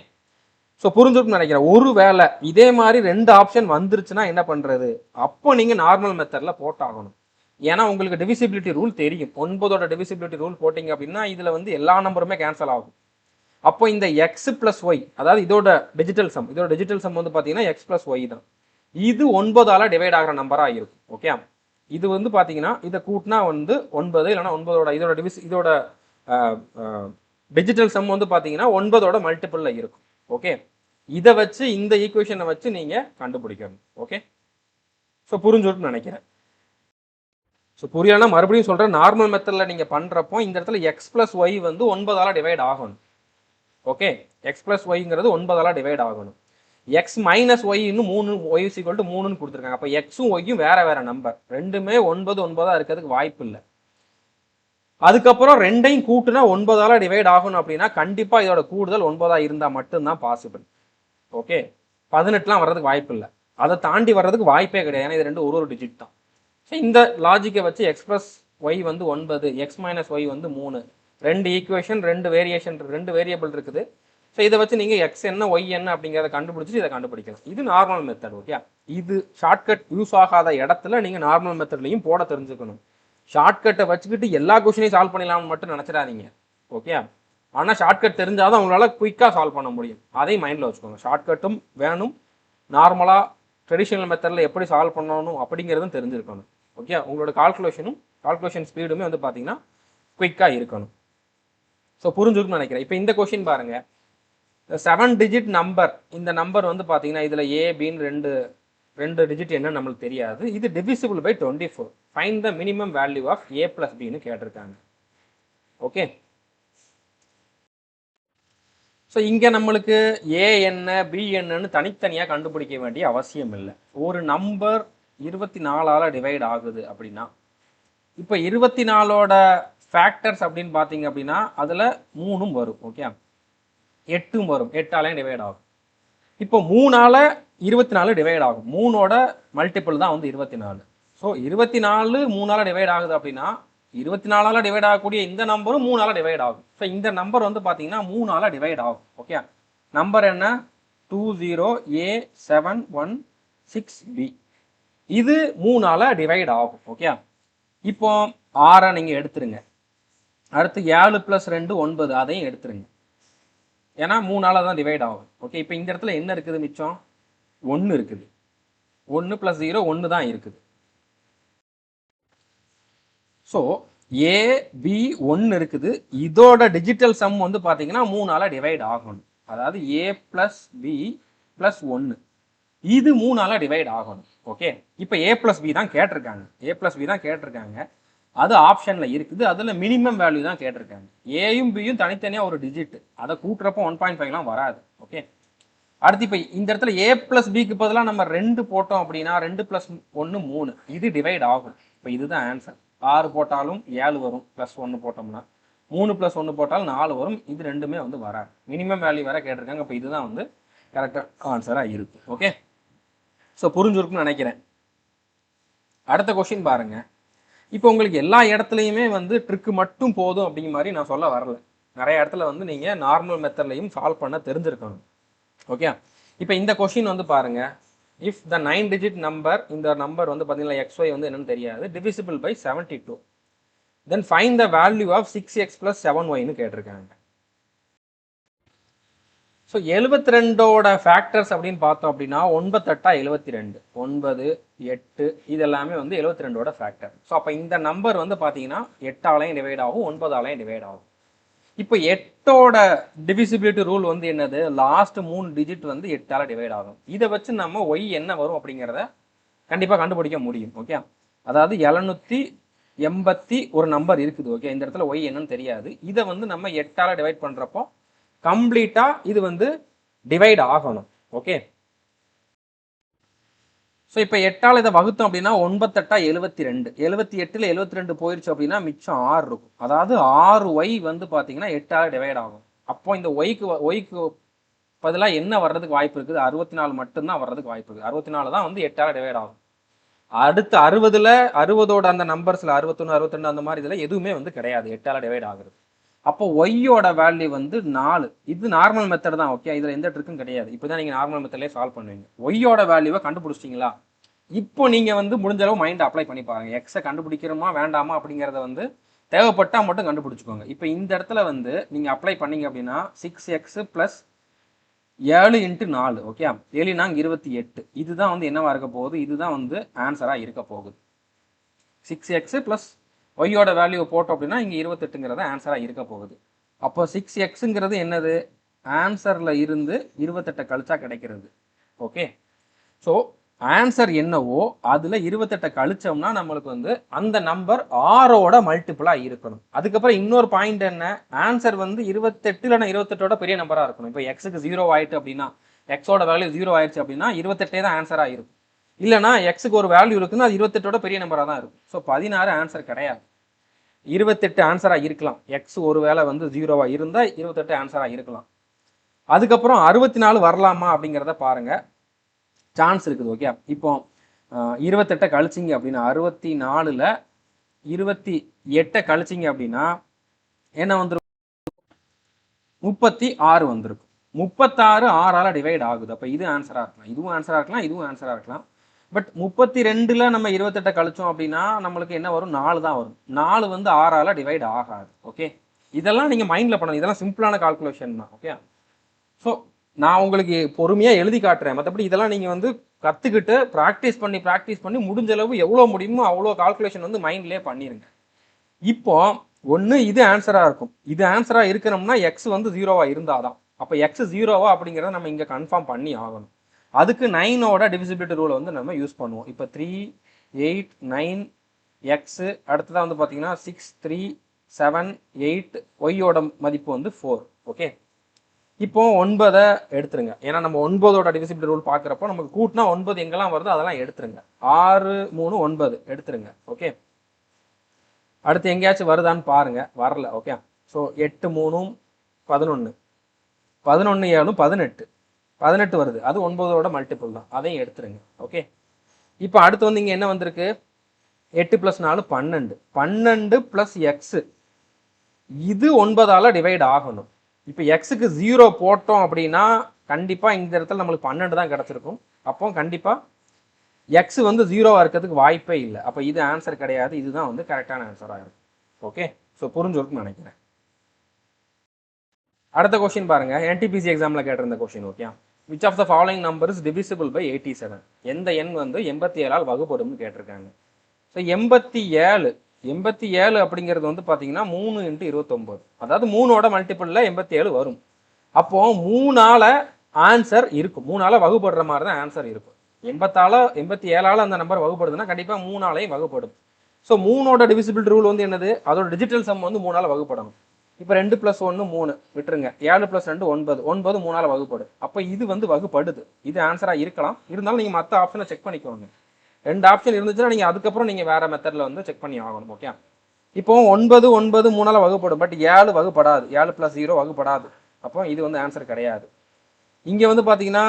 ஸோ புரிஞ்சுக்கணும்னு நினைக்கிறேன். ஒரு வேளை இதே மாதிரி 2 ஆப்ஷன் வந்துருச்சுன்னா என்ன பண்ணுறது, அப்போ நீங்கள் நார்மல் மெத்தடில் போட்டாகணும். ஏன்னா உங்களுக்கு டிவிசிபிலிட்டி ரூல் தெரியும். 9ஓட டிவிசிபிலிட்டி ரூல் போட்டிங்க அப்படின்னா இதில் வந்து எல்லா நம்பருமே கேன்சல் ஆகும். அப்போ இந்த எக்ஸ் பிளஸ் ஒய், அதாவது இதோட டிஜிட்டல் சம் வந்து பார்த்தீங்கன்னா எக்ஸ் பிளஸ் ஒய் தான். இது 9ஆல் டிவைட் ஆகிற நம்பராக இருக்கும். ஓகே, இது வந்து பார்த்தீங்கன்னா இதை கூட்டினா வந்து 9, இல்லைனா 9ஓட இதோட டிஜிட்டல் சம் வந்து பார்த்தீங்கன்னா 9ஓட மல்டிபிளில் இருக்கும். ஓகே, இதை வச்சு இந்த ஈக்குவேஷனை வச்சு நீங்கள் கண்டுபிடிக்கணும். ஓகே, ஸோ புரிஞ்சுட்டு நினைக்கிறேன். ஸோ புரியலன்னா மறுபடியும் சொல்கிறேன். நார்மல் மெத்தடில் நீங்கள் பண்ணுறப்போ இந்த இடத்துல எக்ஸ் பிளஸ் ஒய் வந்து 9ஆல் டிவைட் ஆகணும். ஓகே, எக்ஸ் பிளஸ் ஒய்ங்கிறது 9ஆல் டிவைட் ஆகணும். எக்ஸ் மைனஸ் ஒய் இன்னும் 3, ஒய் ஈக்குவல் டு 3ன்னு கொடுத்துருக்காங்க. அப்போ எக்ஸும் ஒய்யும் வேற வேற நம்பர், ரெண்டுமே 9 இருக்கிறதுக்கு வாய்ப்பு இல்லை. அதுக்கப்புறம் ரெண்டையும் கூட்டுனா 9ஆல் டிவைட் ஆகணும் அப்படின்னா கண்டிப்பாக இதோட கூடுதல் 9ஆ இருந்தால் மட்டும்தான் பாசிபிள். ஓகே, 18லாம் வர்றதுக்கு வாய்ப்பு இல்லை. அதை தாண்டி வர்றதுக்கு வாய்ப்பே கிடையாது. ஏன்னா இது ரெண்டு ஒரு டிஜிட் தான். ஸோ இந்த லாஜிக்கை வச்சு எக்ஸ் பிளஸ் ஒய் வந்து 9, எக்ஸ் மைனஸ் ஒய் வந்து 3, 2 ஈக்குவேஷன், 2 வேரியேஷன், 2 வேரியபிள் இருக்குது. ஸோ இதை வச்சு நீங்கள் எக்ஸ் என்ன ஒய் என்ன அப்படிங்கிறத கண்டுபிடிச்சி இதை கண்டுபிடிக்கலாம். இது நார்மல் மெத்தட். ஓகே, இது ஷார்ட்கட் யூஸ் ஆகாத இடத்துல நீங்கள் நார்மல் மெத்தட்லையும் போட தெரிஞ்சுக்கணும். ஷார்ட்கட்டை வச்சுக்கிட்டு எல்லா கொஷினையும் சால்வ் பண்ணிடலாம்னு மட்டும் நினச்சிடாதீங்க. ஓகே, ஆனால் ஷார்ட்கட் தெரிஞ்சாதான் உங்களால் குயிக்காக சால்வ் பண்ண முடியும். அதையும் மைண்டில் வச்சுக்கோங்க. ஷார்ட்கட்டும் வேணும், நார்மலாக ட்ரெடிஷ்னல் மெத்தடில் எப்படி சால்வ் பண்ணணும் அப்படிங்கிறதும் தெரிஞ்சிருக்கணும். ஓகே, உங்களோட கால்குலேஷன் ஸ்பீடுமே வந்து பார்த்தீங்கன்னா குயிக்காக இருக்கணும். ஸோ புரிஞ்சுக்கணும்னு நினைக்கிறேன். இப்போ இந்த கொஷின் பாருங்கள், 7 டிஜிட் நம்பர். இந்த நம்பர் வந்து பார்த்தீங்கன்னா இதில் ஏ பின்னு ரெண்டு டிஜிட் என்ன நம்மளுக்கு தெரியாது. இது divisible by 24. Find the minimum value of A plus பின்னு கேட்டிருக்காங்க. ஓகே, ஸோ இங்கே நம்மளுக்கு ஏ என்ன பி என்னன்னு தனித்தனியாக கண்டுபிடிக்க வேண்டிய அவசியம் இல்லை. ஒரு நம்பர் 24ஆல் டிவைட் ஆகுது அப்படின்னா, இப்போ 24ஓட ஃபேக்டர்ஸ் அப்படின்னு பார்த்தீங்க அப்படின்னா அதில் 3ம் வரும். ஓகே, 8ம் வரும். 8ஆலையும் டிவைட் ஆகும். இப்போ 3ஆல் 24 டிவைட் ஆகும். 3ஓட மல்டிபிள் தான் வந்து 24. ஸோ 24 3ஆல் டிவைட் ஆகுது அப்படின்னா 24ஆல் டிவைட் ஆகக்கூடிய இந்த நம்பரும் 3ஆல் டிவைட் ஆகும். ஸோ இந்த நம்பர் வந்து பார்த்தீங்கன்னா 3ஆல் டிவைட் ஆகும். ஓகே, நம்பர் என்ன, 20A716B. இது 3ஆல் டிவைட் ஆகும். ஓகே, இப்போ 6 நீங்கள் எடுத்துருங்க. அடுத்து 7 + 2 9, அதையும் எடுத்துருங்க. ஏன்னா 3ஆல் தான் டிவைட் ஆகும். ஓகே, இப்போ இந்த இடத்துல என்ன இருக்குது, மிச்சம் 1 இருக்குது. 1 + 0 1 தான் இருக்குது. ஸோ ஏ பி 1 இருக்குது. இதோட டிஜிட்டல் சம் வந்து பார்த்தீங்கன்னா 3ஆல் டிவைட் ஆகணும். அதாவது ஏ + பி + 1 இது 3ஆல் டிவைட் ஆகணும். ஓகே, இப்போ ஏ + பி தான் கேட்டிருக்காங்க. அது ஆப்ஷனில் இருக்குது. அதில் மினிமம் வேல்யூ தான் கேட்டிருக்காங்க. ஏயும் பியும் தனித்தனியாக ஒரு டிஜிட், அதை கூட்டுறப்போ 1.5லாம் வராது. ஓகே, அடுத்து இப்போ இந்த இடத்துல ஏ + பிக்கு பதிலாக நம்ம 2 போட்டோம் அப்படின்னா 2 + 1 3, இது டிவைட் ஆகும். இப்போ இதுதான் ஆன்சர். 6 போட்டாலும் 7 வரும், +1 போட்டோம்னா 3 + 1 போட்டாலும் 4 வரும். இது ரெண்டுமே வந்து வராது. மினிமம் வேல்யூ வேற கேட்டிருக்காங்க. இப்போ இதுதான் வந்து கரெக்டாக ஆன்சராக இருக்கு. ஓகே, ஸோ புரிஞ்சிருக்குன்னு நினைக்கிறேன். அடுத்த கொஸ்டின் பாருங்க. இப்போ உங்களுக்கு எல்லா இடத்துலையுமே வந்து ட்ரிக்கு மட்டும் போதும் அப்படிங்கிற மாதிரி நான் சொல்ல வரல. நிறைய இடத்துல வந்து நீங்கள் நார்மல் மெத்தட்லையும் சால்வ் பண்ண தெரிஞ்சிருக்கணும். ஓகே, இப்போ இந்த கொஸ்டின் வந்து பாருங்க, இஃப் த 9 டிஜிட் நம்பர், இந்த நம்பர் வந்து பார்த்தீங்கன்னா XY வந்து என்னன்னு தெரியாது, divisible by 72, then find the value of 6x + 7yன்னு கேட்டிருக்காங்க. ஸோ 72ஓட ஃபேக்டர்ஸ் அப்படின்னு பார்த்தோம் அப்படின்னா 9 8 72, 9 8 இது எல்லாமே வந்து 72ஓட ஃபேக்டர். ஸோ அப்போ இந்த நம்பர் வந்து பார்த்தீங்கன்னா 8ஆலையும் டிவைட் ஆகும், 9ஆலையும் டிவைட் ஆகும். இப்போ 8ஓட டிவிசிபிலிட்டி ரூல் வந்து என்னது, லாஸ்ட் 3 டிஜிட் வந்து 8ஆல் டிவைட் ஆகும். இதை வச்சு நம்ம ஒய் என்ன வரும் அப்படிங்கிறத கண்டிப்பாக கண்டுபிடிக்க முடியும். ஓகே, அதாவது 780 ஒரு நம்பர் இருக்குது. ஓகே, இந்த இடத்துல ஒய் என்னன்னு தெரியாது. இதை வந்து நம்ம 8ஆல் டிவைட் பண்ணுறப்போ கம்ப்ளீட்டாக இது வந்து டிவைட் ஆகணும். ஓகே, ஸோ இப்போ 8ஆல் இதை வகுத்தோம் அப்படின்னா 9 8 72, 78ல் 72 போயிடுச்சு அப்படின்னா மிச்சம் 6 இருக்கும். அதாவது 6y வந்து பார்த்தீங்கன்னா 8ஆல் டிவைட் ஆகும். அப்போ இந்த ஒய்க்கு பதிலாக என்ன வர்றதுக்கு வாய்ப்பு இருக்குது, 64 மட்டும்தான் வர்றதுக்கு வாய்ப்பு இருக்குது. 64 தான் வந்து 8ஆல் டிவைட் ஆகும். அடுத்து 60ஓட அந்த நம்பர்ஸில் 61 62 அந்த மாதிரி இதில் எதுவுமே வந்து கிடையாது 8ஆல் டிவைட் ஆகுறது. அப்போ ஒய்யோட வேல்யூ வந்து 4. இது நார்மல் மெத்தட் தான். ஓகே, இதில் எந்த ட்ரிக்கும் கிடையாது. இப்போ தான் நீங்கள் நார்மல் மெத்தட்லேயே சால்வ் பண்ணுவீங்க. ஒய்யோட வேல்யூவை கண்டுபிடிச்சிட்டிங்களா? இப்போ நீங்கள் வந்து முடிஞ்ச அளவு மைண்டை அப்ளை பண்ணி பாருங்கள். எக்ஸை கண்டுபிடிக்கிறோமா வேண்டாமா அப்படிங்கிறத வந்து தேவைப்பட்டால் மட்டும் கண்டுபிடிச்சிக்கோங்க. இப்போ இந்த இடத்துல வந்து நீங்கள் அப்ளை பண்ணீங்க அப்படின்னா 6x + 7 × 4. ஓகே, 7 நாங்க 28. இதுதான் வந்து என்னவா இருக்க போகுது? இதுதான் வந்து ஆன்சராக இருக்க போகுது. 6x + ஒய்யோட வேல்யூ போட்டோம் அப்படின்னா இங்கே 28ங்கிறத ஆன்சராக இருக்க போகுது. அப்போ 6xங்கிறது என்னது? ஆன்சரில் இருந்து 28 கழிச்சா கிடைக்கிறது. ஓகே, ஸோ ஆன்சர் என்னவோ அதில் 28 கழிச்சோம்னா நம்மளுக்கு வந்து அந்த நம்பர் 6ஓட மல்டிபிளாக இருக்கணும். அதுக்கப்புறம் இன்னொரு பாயிண்ட் என்ன? ஆன்சர் வந்து 28 இல்லைனா 28ஓட பெரிய நம்பராக இருக்கணும். இப்போ எக்ஸுக்கு 0 ஆயிட்டு அப்படின்னா, எக்ஸோட வேல்யூ 0 ஆயிடுச்சு அப்படின்னா 28 தான் ஆன்சராக இருக்கும். இல்லைனா எக்ஸுக்கு ஒரு வேல்யூ இருக்குன்னா அது 28ஓட பெரிய நம்பராக தான் இருக்கும். ஸோ 16 ஆன்சர் கிடையாது, 28 ஆன்சராக இருக்கலாம். எக்ஸ் ஒரு வேளை வந்து 0வா இருந்தால் 28 ஆன்சராக இருக்கலாம். அதுக்கப்புறம் 64 வரலாமா அப்படிங்கிறத பாருங்க, சான்ஸ் இருக்குது. ஓகே, இப்போ 28 கழிச்சிங்க அப்படின்னா 64ல் 28 கழிச்சிங்க அப்படின்னா என்ன வந்துருக்கும்? 36 வந்திருக்கும். 36 6ஆல் டிவைட் ஆகுது. அப்போ இது ஆன்சராக இருக்கலாம், இதுவும் ஆன்சராக இருக்கலாம், இதுவும் ஆன்சராக இருக்கலாம். பட் 32ல் நம்ம 28 கழிச்சோம் அப்படின்னா நம்மளுக்கு என்ன வரும்? 4 தான் வரும். 4 வந்து 6ஆல் டிவைட் ஆகாது. ஓகே, இதெல்லாம் நீங்கள் மைண்டில் பண்ணணும். இதெல்லாம் சிம்பிளான கால்குலேஷன் தான். ஓகே, ஸோ நான் உங்களுக்கு பொறுமையாக எழுதி காட்டுறேன். மற்றபடி இதெல்லாம் நீங்கள் வந்து கற்றுக்கிட்டு ப்ராக்டிஸ் பண்ணி முடிஞ்ச அளவு எவ்வளோ முடியுமோ அவ்வளோ கால்குலேஷன் வந்து மைண்ட்லேயே பண்ணிடுங்க. இப்போ ஒன்று இது ஆன்சராக இருக்கும். இது ஆன்சராக இருக்கணும்னா எக்ஸ் வந்து 0வா இருந்தால் தான். அப்போ எக்ஸ் 0வா அப்படிங்கிறத நம்ம இங்கே கன்ஃபார்ம் பண்ணி ஆகணும். அதுக்கு 9ஓட டிவிசிபிலிட்டி ரூலை வந்து நம்ம யூஸ் பண்ணுவோம். இப்போ 3, 8, 9 எக்ஸு, அடுத்ததாக வந்து பார்த்தீங்கன்னா 6, 3, 7, 8, ஒய்யோட மதிப்பு வந்து 4. ஓகே, இப்போ 9 எடுத்துருங்க. ஏன்னா நம்ம 9ஓட டிவிசிபிலிட்டி ரூல் பார்க்குறப்போ நமக்கு கூட்டினா 9 எங்கெல்லாம் வருதோ அதெல்லாம் எடுத்துருங்க. 6, 3, 9 எடுத்துருங்க. ஓகே, அடுத்து எங்கேயாச்சும் வருதான்னு பாருங்க, வரல. ஓகே, ஸோ 8, 3, 11, 11, 7, 18, 18 வருது. அது 9ஓட மல்டிபிள் தான், அதையும் எடுத்துருங்க. ஓகே, இப்போ அடுத்து வந்து இங்கே என்ன வந்திருக்கு? 8 + 4 12, 12 + எக்ஸு, இது 9ஆல் டிவைட் ஆகணும். இப்போ எக்ஸுக்கு 0 போட்டோம் அப்படின்னா கண்டிப்பாக இந்த இடத்துல நம்மளுக்கு 12 தான் கிடச்சிருக்கும். அப்போ கண்டிப்பாக எக்ஸ் வந்து 0வா இருக்கிறதுக்கு வாய்ப்பே இல்லை. அப்போ இது ஆன்சர் கிடையாது, இதுதான் வந்து கரெக்டான ஆன்சராக இருக்கும். ஓகே, ஸோ புரிஞ்சிருக்குன்னு நினைக்கிறேன். அடுத்த கொஸ்டின் பாருங்க, NTPC எக்ஸாமில் கேட்டிருந்த question. Okay, which of the following number is divisible by 87? எந்த எண் வந்து 87ஆல் வகுப்படும்னு கேட்டிருக்காங்க. ஸோ 87 அப்படிங்கிறது வந்து பார்த்தீங்கன்னா 3 × 29, அதாவது 3ஓட மல்டிபிளில் 87 வரும். அப்போ 3ஆல் ஆன்சர் இருக்கும், 3ஆல் வகுப்படுற மாதிரி தான் ஆன்சர் இருக்கும். 87ஆல் அந்த நம்பர் வகுப்படுதுன்னா கண்டிப்பாக 3ஆலையும் வகுப்படும். ஸோ 3ஓட டிவிசிபிலிட்டி ரூல் வந்து என்னது? அதோட டிஜிட்டல் சம் வந்து 3ஆல் வகுப்படணும். இப்போ 2 + 1 3 விட்டுருங்க, 7 + 2 9, 9 3ஆல் வகுப்படும். அப்போ இது வந்து வகுப்படுது, இது ஆன்சராக இருக்கலாம். இருந்தாலும் நீங்கள் மற்ற ஆப்ஷனை செக் பண்ணிக்கோங்க. 2 ஆப்ஷன் இருந்துச்சுன்னா நீங்கள் அதுக்கப்புறம் நீங்கள் வேறு மெத்தடில் வந்து செக் பண்ணி ஆகணும். ஓகே, இப்போ 9 3ஆல் வகுப்படும், பட் 7 வகுப்படாது, 7 + 0 வகுப்படாது. அப்போ இது வந்து ஆன்சர் கிடையாது. இங்கே வந்து பார்த்தீங்கன்னா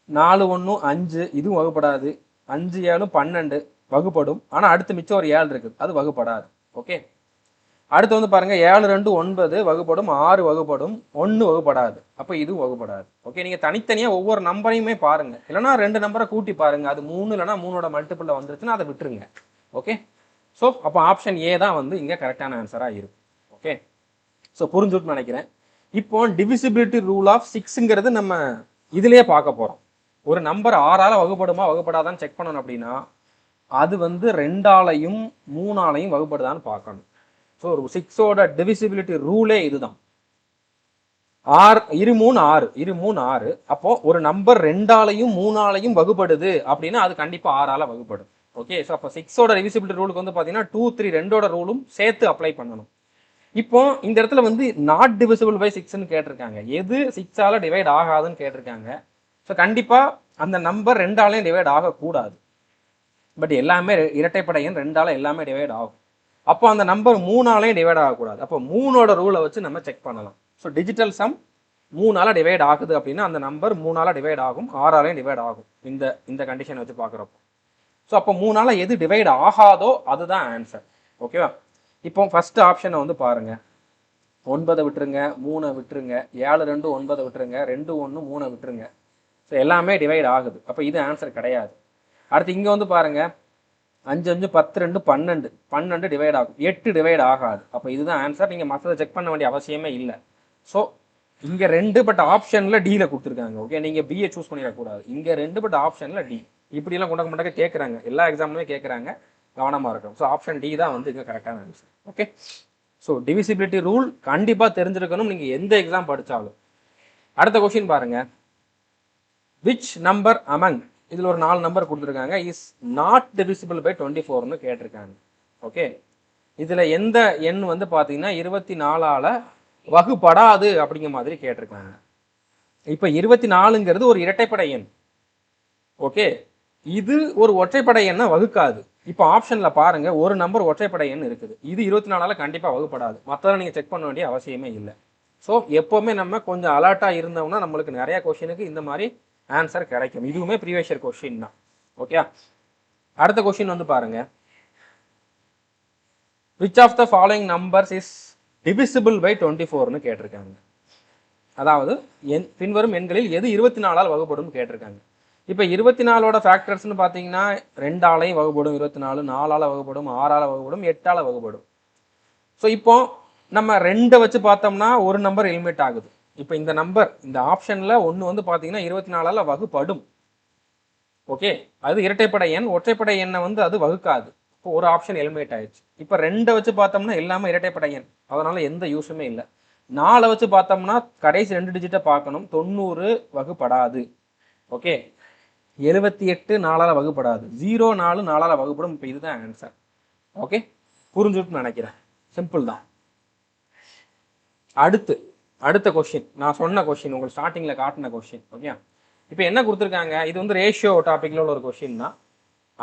4 1 5, இதுவும் வகுப்படாது. 5 7 12 வகுப்படும், ஆனால் அடுத்து மிச்சம் ஒரு 7 இருக்குது, அது வகுப்படாது. ஓகே, அடுத்து வந்து பாருங்க 7 2 9 வகுப்படும், 6 வகுப்படும், 1 வகுப்படாது. அப்போ இதுவும் வகுப்படாது. ஓகே, நீங்கள் தனித்தனியாக ஒவ்வொரு நம்பரையுமே பாருங்க, இல்லைனா 2 நம்பரை கூட்டி பாருங்க, அது 3 இல்லைனா 3ஓட மல்டிபிளில் வந்துருச்சுன்னா அதை விட்டுருங்க. ஓகே, ஸோ அப்போ ஆப்ஷன் ஏ தான் வந்து இங்கே கரெக்டான ஆன்சராக இருக்கும். ஓகே, ஸோ புரிஞ்சுட்டு நினைக்கிறேன். இப்போ டிவிசிபிலிட்டி ரூல் ஆஃப் 6ங்கிறது நம்ம இதுலேயே பார்க்க போகிறோம். ஒரு நம்பர் 6ஆல் வகுப்படுமா வகுப்படாதான்னு செக் பண்ணணும் அப்படின்னா அது வந்து 2ஆலையும் 3ஆலையும் வகுப்படுதான்னு பார்க்கணும். ஸோ ஒரு 6ஓட டிவிசிபிலிட்டி ரூலே இதுதான். 6 2 3 6, 2 3 6. அப்போ ஒரு நம்பர் 2ஆலையும் 3ஆலையும் வகுப்படுது அப்படின்னா அது கண்டிப்பாக 6ஆல் வகுப்படும். ஓகே, ஸோ அப்போ 6ஓட டிவிசிபிலிட்டி ரூலுக்கு வந்து பார்த்தீங்கன்னா 2 3 2ஓட ரூலும் சேர்த்து அப்ளை பண்ணணும். இப்போ இந்த இடத்துல வந்து நாட் டிவிசிபிள் பை 6ன்னு கேட்டிருக்காங்க, எது 6ஆல் டிவைட் ஆகாதுன்னு கேட்டிருக்காங்க. ஸோ கண்டிப்பாக அந்த நம்பர் 2ஆலையும் டிவைட் ஆகக்கூடாது. பட் எல்லாமே இரட்டைப்படை எண் 2ஆல் எல்லாமே டிவைட் ஆகும். அப்போ அந்த நம்பர் 3ஆலையும் டிவைட் ஆகக்கூடாது. அப்போ 3ஓட ரூலை வச்சு நம்ம செக் பண்ணலாம். ஸோ டிஜிட்டல் சம் 3ஆல் டிவைட் ஆகுது அப்படின்னா அந்த நம்பர் 3ஆல் டிவைட் ஆகும், 6ஆலையும் டிவைட் ஆகும். இந்த கண்டிஷனை வச்சு பார்க்குறப்போ ஸோ அப்போ 3ஆல் எது டிவைட் ஆகாதோ அதுதான் ஆன்சர். ஓகேவா? இப்போ ஃபர்ஸ்ட் ஆப்ஷனை வந்து பாருங்க, 9 விட்டுருங்க, 3 விட்டுருங்க, 7 2 9 விட்டுருங்க, 2 1 3 விட்டுருங்க. ஸோ எல்லாமே டிவைட் ஆகுது. அப்போ இது ஆன்சர் கிடையாது. அடுத்து இங்கே வந்து பாருங்க, 5 5 10 2 12, 12 டிவைட் ஆகும், 8 டிவைட் ஆகாது. அப்போ இதுதான் ஆன்சர். நீங்கள் மற்றதை செக் பண்ண வேண்டிய அவசியமே இல்லை. ஸோ இங்கே 2 பட் ஆப்ஷனில் டியில் கொடுத்துருக்காங்க. ஓகே, நீங்கள் பிஏ சூஸ் பண்ணிடக்கூடாது. இங்கே 2 பட் ஆப்ஷனில் டி. இப்படிலாம் கொண்டாக்க மாட்டாங்க, கேட்குறாங்க, எல்லா எக்ஸாம்லுமே கேட்குறாங்க, கவனமாக இருக்கும். ஸோ ஆப்ஷன் டி தான் வந்து இங்கே கரெக்டான answer. Okay, so divisibility rule கண்டிப்பாக தெரிஞ்சிருக்கணும் நீங்கள் எந்த எக்ஸாம் படித்தாலும். அடுத்த கொஸ்டின் பாருங்க, விச் நம்பர் அமங், இதில் ஒரு 4 நம்பர் கொடுத்துருக்காங்க, இஸ் நாட் டிவிசிபிள் பை 24ன்னு கேட்டிருக்காங்க. ஓகே, இதில் எந்த எண் வந்து பார்த்தீங்கன்னா 24ஆல் வகுப்படாது அப்படிங்கிற மாதிரி கேட்டிருக்காங்க. இப்போ 24ங்கிறது ஒரு இரட்டைப்படை எண். ஓகே, இது ஒரு ஒற்றைப்படை எண்ணை வகுக்காது. இப்போ ஆப்ஷனில் பாருங்க, ஒரு நம்பர் ஒற்றைப்படை எண் இருக்குது, இது 24ஆல் கண்டிப்பாக வகுப்படாது. மற்றதெல்லாம் நீங்கள் செக் பண்ண வேண்டிய அவசியமே இல்லை. ஸோ எப்போவுமே நம்ம கொஞ்சம் அலர்ட்டாக இருந்தோம்னா நம்மளுக்கு நிறைய கொஸ்டினுக்கு இந்த மாதிரி ஆன்சர் கிடைக்கும். இதுவுமே ப்ரீவியஸ் இயர் கொஸ்டின் தான். ஓகே, அடுத்த கொஸ்டின் வந்து பாருங்க, which of the following numbers is divisible by 24ன்னு கேட்டிருக்காங்க. அதாவது பின்வரும் எண்களில் எது 24ஆல் வகுப்படும் கேட்டிருக்காங்க. இப்போ 24ஓட ஃபேக்டர்ஸ்னு பார்த்தீங்கன்னா 2ஆலையும் வகுப்படும், 24 4ஆல் வகுப்படும், 6ஆல் வகுப்படும், 8ஆல் வகுப்படும். ஸோ இப்போ நம்ம 2 வச்சு பார்த்தோம்னா ஒரு நம்பர் எலிமினேட் ஆகுது. இப்போ இந்த நம்பர், இந்த ஆப்ஷனில் ஒன்று வந்து பார்த்தீங்கன்னா 24ஆல் வகுப்படும். ஓகே, அது இரட்டைப்படை எண், ஒற்றைப்படை எண்ணை வந்து அது வகுக்காது. இப்போ ஒரு ஆப்ஷன் எலிமினேட் ஆயிடுச்சு. இப்போ 2 வச்சு பார்த்தோம்னா எல்லாமே இரட்டைப்படை எண், அதனால எந்த யூஸுமே இல்லை. 4 வச்சு பார்த்தோம்னா கடைசி 2 டிஜிட்டை பார்க்கணும், 90 வகுப்படாது. ஓகே, 78 4ஆல் வகுப்படாது, 0 4 4ஆல் வகுப்படும். இப்போ இதுதான் ஆன்சர். ஓகே, புரிஞ்சுட்டு நினைக்கிறேன், சிம்பிள் தான். அடுத்த கொஸ்டின், நான் சொன்ன கொஸ்டின், உங்களுக்கு ஸ்டார்டிங்கில் காட்டின கொஸ்டின். ஓகே, இப்போ என்ன கொடுத்துருக்காங்க, இது வந்து ரேஷியோ டாப்பிக்கில் உள்ள ஒரு கொஸ்டின் தான்.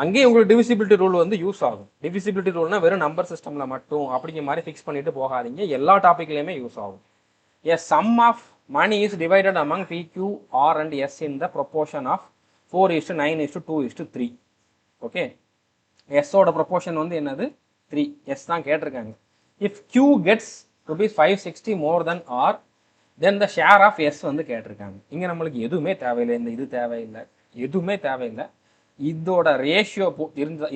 அங்கேயே உங்களுக்கு டிவிசிபிலிட்டி ரூல் வந்து யூஸ் ஆகும். டிவிசிபிலிட்டி ரூல்னா வெறும் நம்பர் சிஸ்டமில் மட்டும் அப்படிங்கிற மாதிரி ஃபிக்ஸ் பண்ணிட்டு போகாதீங்க, எல்லா டாப்பிக்லையுமே யூஸ் ஆகும். A sum of money is divided among P, Q, R and S in the proportion of 4:9:2:3. Okay, எஸ்ஸோட ப்ரொபோர்ஷன் வந்து என்னது, 3. எஸ் தான் கேட்டிருக்காங்க. If Q gets ₹560 more than R, then the share of S வந்து கேட்டிருக்காங்க. இங்கே நம்மளுக்கு எதுவுமே தேவையில்லை, இந்த இது தேவையில்லை, எதுவுமே தேவையில்லை. இதோட ரேஷியோ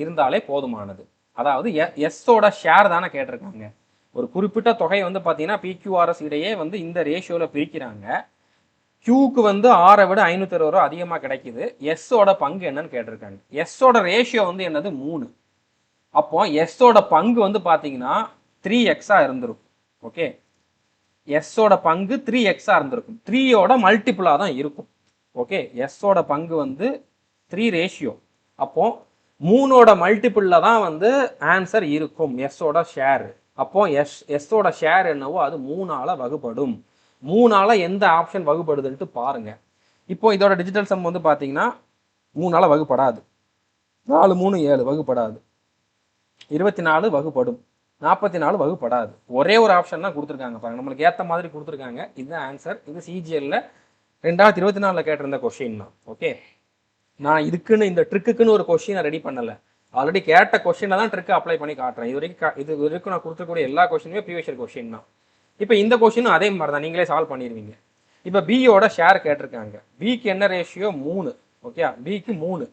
இருந்தாலே போதுமானது. அதாவது எஸ்ஸோட ஷேர் தானே கேட்டிருக்காங்க. ஒரு குறிப்பிட்ட தொகை வந்து பார்த்தீங்கன்னா பிக்யூஆர்எஸ் இடையே வந்து இந்த ரேஷியோவில் பிரிக்கிறாங்க. கியூக்கு வந்து 6 விட 560 ரூபா அதிகமாக கிடைக்குது. எஸ்ஸோட பங்கு என்னன்னு கேட்டிருக்காங்க. எஸ்ஸோட ரேஷியோ வந்து என்னது, 3. அப்போ எஸ்ஸோட பங்கு வந்து பார்த்தீங்கன்னா 3x இருந்திருக்கும். ஓகே, எஸ்ஸோட பங்கு 3x இருந்திருக்கும், 3யோட மல்டிபிளாக தான் இருக்கும். ஓகே, எஸ்ஸோட பங்கு வந்து 3 ரேஷியோ, அப்போ 3ஓட மல்டிபிளில் தான் வந்து ஆன்சர் இருக்கும், எஸ்ஸோட ஷேர். அப்போ எஸ்ஸோட ஷேர் என்னவோ அது 3ஆல் வகுப்படும். 3ஆல் எந்த ஆப்ஷன் வகுப்படுதுன்ட்டு பாருங்க. இப்போ இதோட டிஜிட்டல் சம் வந்து பார்த்தீங்கன்னா 3ஆல் வகுப்படாது, 4 3 7 வகுப்படாது, 24 வகுப்படும், 44 வகுப்படாது. ஒரே ஒரு ஆப்ஷன் தான் கொடுத்துருக்காங்க பாருங்க, நம்மளுக்கு ஏற்ற மாதிரி கொடுத்துருக்காங்க. இதுதான் ஆன்சர். இது சிஜிஎல்ல 2024 கேட்டிருந்த கொஸ்டின் தான். ஓகே, நான் இதுக்குன்னு இந்த ட்ரிக்குன்னு ஒரு கொஸ்டினை ரெடி பண்ணலை, ஆல்ரெடி கேட்ட கொஸ்டினை தான் ட்ரிக்கு அப்ளை பண்ணி காட்டுறேன். இது வரைக்கும் நான் கொடுத்துக்கூடிய எல்லா கொஸ்டினுமே ப்ரீவியஸ் இயர் கொஸ்டின் தான். இப்போ இந்த கொஸ்டினும் அதே மாதிரி தான், நீங்களே சால்வ் பண்ணிடுவீங்க. இப்போ பியோட ஷேர் கேட்டிருக்காங்க. பிக்கு என்ன ரேஷியோ, 3. ஓகே, பிக்கு 3.